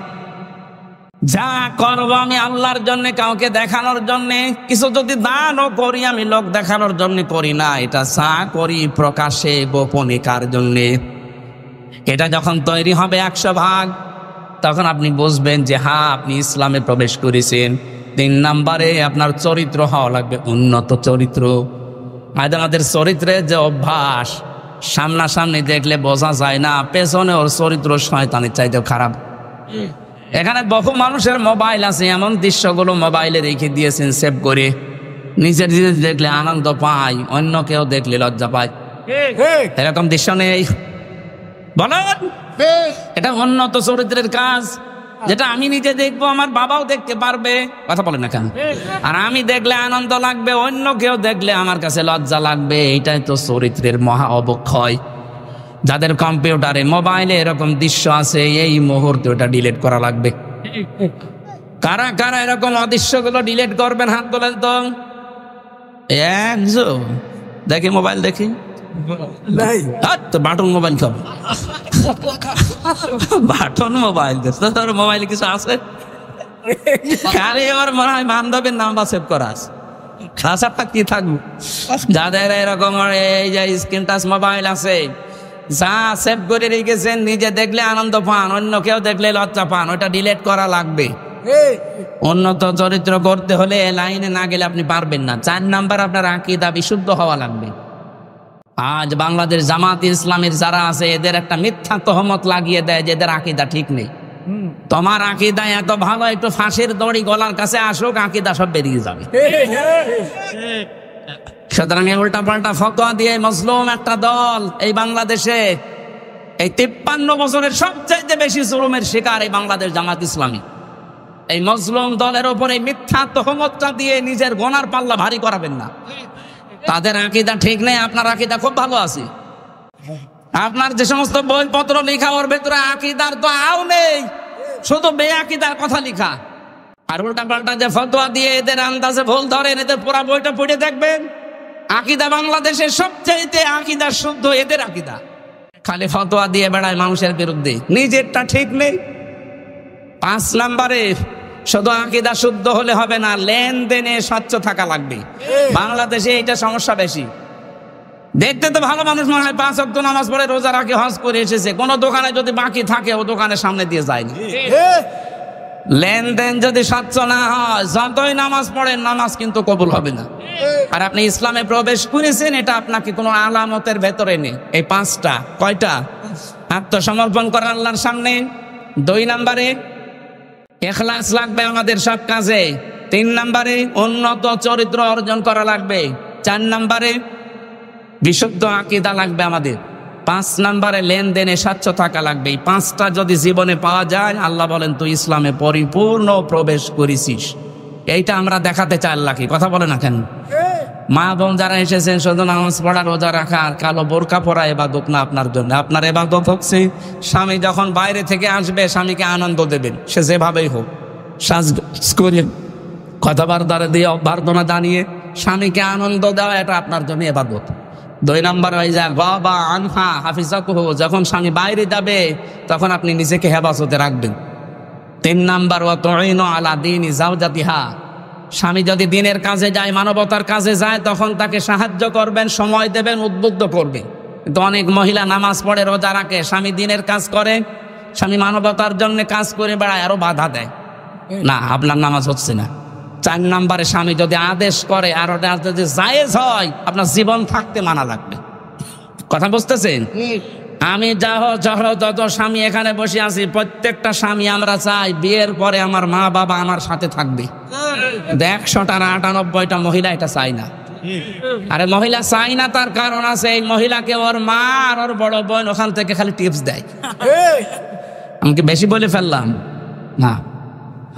যা করব আমি আল্লাহর জন্য, কাউকে দেখানোর জন্য। কিছু যদি দানও করি আমি লোক দেখানোর জন্য করি না, এটা যা করি প্রকাশে গোপনে কার জন্য। এটা যখন তৈরি হবে 100 ভাগ, তখন আপনি বুঝবেন যে হ্যাঁ আপনি ইসলামে প্রবেশ করেছেন। 3 নম্বরে আপনার চরিত্র হওয়া লাগবে উন্নত চরিত্র। আমাদের চরিত্রের যে অভ্যাস, সামনাসামনি দেখলে বোঝা যায় না, পেছনে ওর চরিত্র শয়তানের চাইতেও খারাপ। এখানে বহু মানুষের মোবাইল আছে, এমন দৃশ্যগুলো মোবাইলে রেখে দিয়েছেন সেভ করে, নিজের জিনিস দেখলে আনন্দ পায়, অন্য কেউ দেখলে লজ্জা পায়। এরকম দৃশ্য নেই? বলেন, এটা উন্নত চরিত্রের কাজ, যেটা আমি নিজে দেখবো, আমার বাবাও দেখতে পারবে। কথা বলেন না কেন? আর আমি দেখলে আনন্দ লাগবে, অন্য কেউ দেখলে আমার কাছে লজ্জা লাগবে। এটাই তো চরিত্রের মহা অবক্ষয়। যাদের কম্পিউটারে মোবাইলে এরকম দৃশ্য আছে, এই মুহূর্তে ওটা ডিলিট করা লাগবে। কারা কারা এরকম অদৃশ্যগুলো ডিলিট করবেন? হাত তোলেন তো। একজন দেখি, মোবাইল দেখি। বাটন মোবাইল খাবো, বাটন মোবাইল তোর মোবাইলে কিছু আছে? আমার মনে হয় বান্ধবের নাম্বার সেভ করা আছে। খাসাটা কি থাকবো? যাদের এরকম এই যে স্ক্রিন টাচ মোবাইল আছে, যা সেভ করে রেখেছেন, নিজে দেখলে আনন্দ পান, অন্য কেউ দেখলে লজ্জা পান, ওটা ডিলিট করা লাগবে। উন্নত চরিত্র করতে হলে লাইনে না গেলে আপনি পারবেন না। 4 নাম্বার আপনার আকীদা বিশুদ্ধ হওয়া লাগবে। আজ বাংলাদেশ জামাত ইসলামের যারা আছে, এদের একটা মিথ্যা তহমত লাগিয়ে দেয় যে এদের আকীদা ঠিক নেই। তোমার আকীদা এত ভালো, একটু ফাঁসির দড়ি গলার কাছে আসুক, আকীদা সব বেরিয়ে যাবে। সুতরাং উল্টা পাল্টা ফতোয়া দিয়ে মজলুম একটা দল এই বাংলাদেশে, এই 53 বছরের সবচাইতে বেশি জুলুমের শিকার এই বাংলাদেশ জামাত ইসলামী। এই মজলুম দলের উপরে মিথ্যা তহমতটা দিয়ে নিজের গোনার পাল্লা ভারী করাবেন না। তাদের আকীদা ঠিক নেই, আপনার আকীদা খুব ভালো আছে। আপনার যে সমস্ত বইপত্র লেখা, ওর ভেতরে আকীদার তো আও নেই, শুধু বেআকিদার কথা লেখা। আর উল্টা পাল্টা যে ফতোয়া দিয়ে এদের আন্দাজে ভুল ধরেন, এদের পুরা বইটা পড়ে দেখবেন। আকীদা বাংলাদেশের সবচাইতে আকীদা শুদ্ধ এদের আকীদা। খালি ফতোয়া দিয়ে বেড়ায় মানুষের বিরুদ্ধে, নিজেরটা ঠিক নেই। 5 নম্বরে শুধু আকীদা শুদ্ধ হলে হবে না, লেনদেনে স্বচ্ছ থাকা লাগবে। বাংলাদেশে এটা সমস্যা বেশি। দেখতে তো ভালো মানুষ মনে হয়, 5 ওয়াক্ত নামাজ পড়ে, রোজা রাখে, হজ করে এসেছে, কোন দোকানে যদি বাকি থাকে ও দোকানের সামনে দিয়ে যায় না। লেনদেন যদি স্বচ্ছ না হয়, যতই নামাজ পড়েন, নামাজ কিন্তু কবুল হবে না। আর আপনি ইসলামে প্রবেশ করেছেন, এটা আপনাকে কোনো আলামতের ভেতরে নেই। এই 5টা, কয়টা? আত্মসমর্পণ করা আল্লাহর সামনে। 2 নম্বরে ইখলাস লাগবে আমাদের সব কাজে। 3 নম্বরে উন্নত চরিত্র অর্জন করা লাগবে। 4 নম্বরে বিশুদ্ধ আকীদা লাগবে আমাদের। 5 নম্বরে লেনদেনে স্বচ্ছ থাকা লাগবে। এই 5টা যদি জীবনে পাওয়া যায়, আল্লাহ বলেন তুই ইসলামে পরিপূর্ণ প্রবেশ করেছিস। এইটা আমরা দেখাতে চাই আল্লাহকে। কথা বলে না কেন? মা বোন যারা এসেছেন, শুধু নামাজ পড়া, রোজা রাখা আর কালো বোরকা পরা ইবাদত না আপনার জন্য। আপনার ইবাদত হচ্ছে স্বামী যখন বাইরে থেকে আসবে, স্বামীকে আনন্দ দেবেন, সে যেভাবেই হোক, সাজ করে কথাবার্তা দিয়ে অভ্যর্থনা জানিয়ে স্বামীকে আনন্দ দেওয়া, এটা আপনার জন্য ইবাদত। 2 নম্বর হয়ে যায় বাবা আনহা হাফিজাকুহু, যখন স্বামী বাইরে যাবে তখন আপনি নিজেকে হেফাজতে রাখবেন। 3 নম্বর ওয়া তুইনু আলা দীনি যাওজাতিহা, স্বামী যদি দিনের কাজে যায়, মানবতার কাজে যায়, তখন তাকে সাহায্য করবেন, সময় দেবেন, উদ্বুদ্ধ করবেন। কিন্তু অনেক মহিলা নামাজ পড়ে, রোজা রাখে, স্বামী দিনের কাজ করে, স্বামী মানবতার জন্য কাজ করে বেড়ায়, আরো বাধা দেয়, না আপনার নামাজ হচ্ছে না। 4 নম্বরে স্বামী যদি আদেশ করে আর ওটা যদি জায়েজ হয়, আপনার জীবন থাকতে মানা লাগবে। কথা বুঝতেছেন? আমি যত স্বামী এখানে বসে আছি, প্রত্যেকটা স্বামী আমরা চাই বিয়ের পরে আমার মা বাবা আমার সাথে থাকবে। 100টার 98টা মহিলা এটা চাই না। আরে মহিলা চাই না, তার কারণ আছে। এই মহিলাকে ওর মা আর ওর বড় বোন ওখান থেকে খালি টিপস দেয়। আমি কি বেশি বলে ফেললাম? না,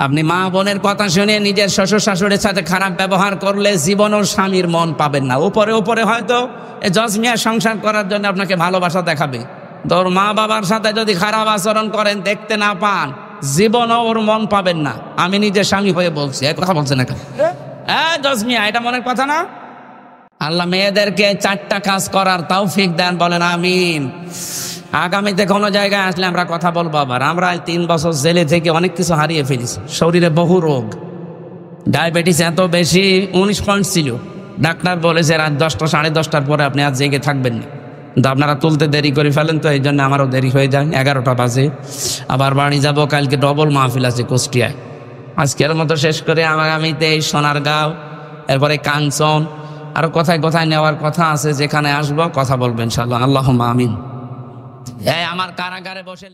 আপনি মা বোনের কথা শুনে নিজের শ্বশুর শাশুড়ির সাথে খারাপ ব্যবহার করলে জীবনও স্বামীর মন পাবেন না। উপরে উপরে হয়তো এই জজমিয়া সংসার করার জন্য আপনাকে ভালোবাসা দেখাবে, তোর মা বাবার সাথে যদি খারাপ আচরণ করেন, দেখতে না পান, জীবনও ওর মন পাবেন না। আমি নিজে স্বামী হয়ে বলছি, এই কথা বলছেন না কেন? জজমিয়া, এটা মনের কথা না? আল্লাহ মেয়েদেরকে 4টা কাজ করার তৌফিক দেন, বলেন আমিন। আগামীতে কোনো জায়গায় আসলে আমরা কথা বলবো আবার। আমরা 3 বছর জেলে থেকে অনেক কিছু হারিয়ে ফেলেছি, শরীরে বহু রোগ, ডায়াবেটিস এত বেশি 19 পয়েন্ট ছিল। ডাক্তার বলেছে রাত 10টা 10:30টার পরে আপনি আর জেগে থাকবেন না, কিন্তু আপনারা তুলতে দেরি করে ফেলেন, তো এই জন্য আমারও দেরি হয়ে যায়, 11টা বাজে। আবার বাড়ি যাব, কালকে ডবল মাহফিল আছে কুষ্টিয়ায়। আজকের মতো শেষ করে আগামীতে এই সোনারগাঁও, এরপরে কাঞ্চন, আরো কোথায় কোথায় নেওয়ার কথা আছে, যেখানে আসবো কথা বলবেন ইনশাআল্লাহ। আল্লাহুম্মা আমিন। এই আমার কারাগারে বসে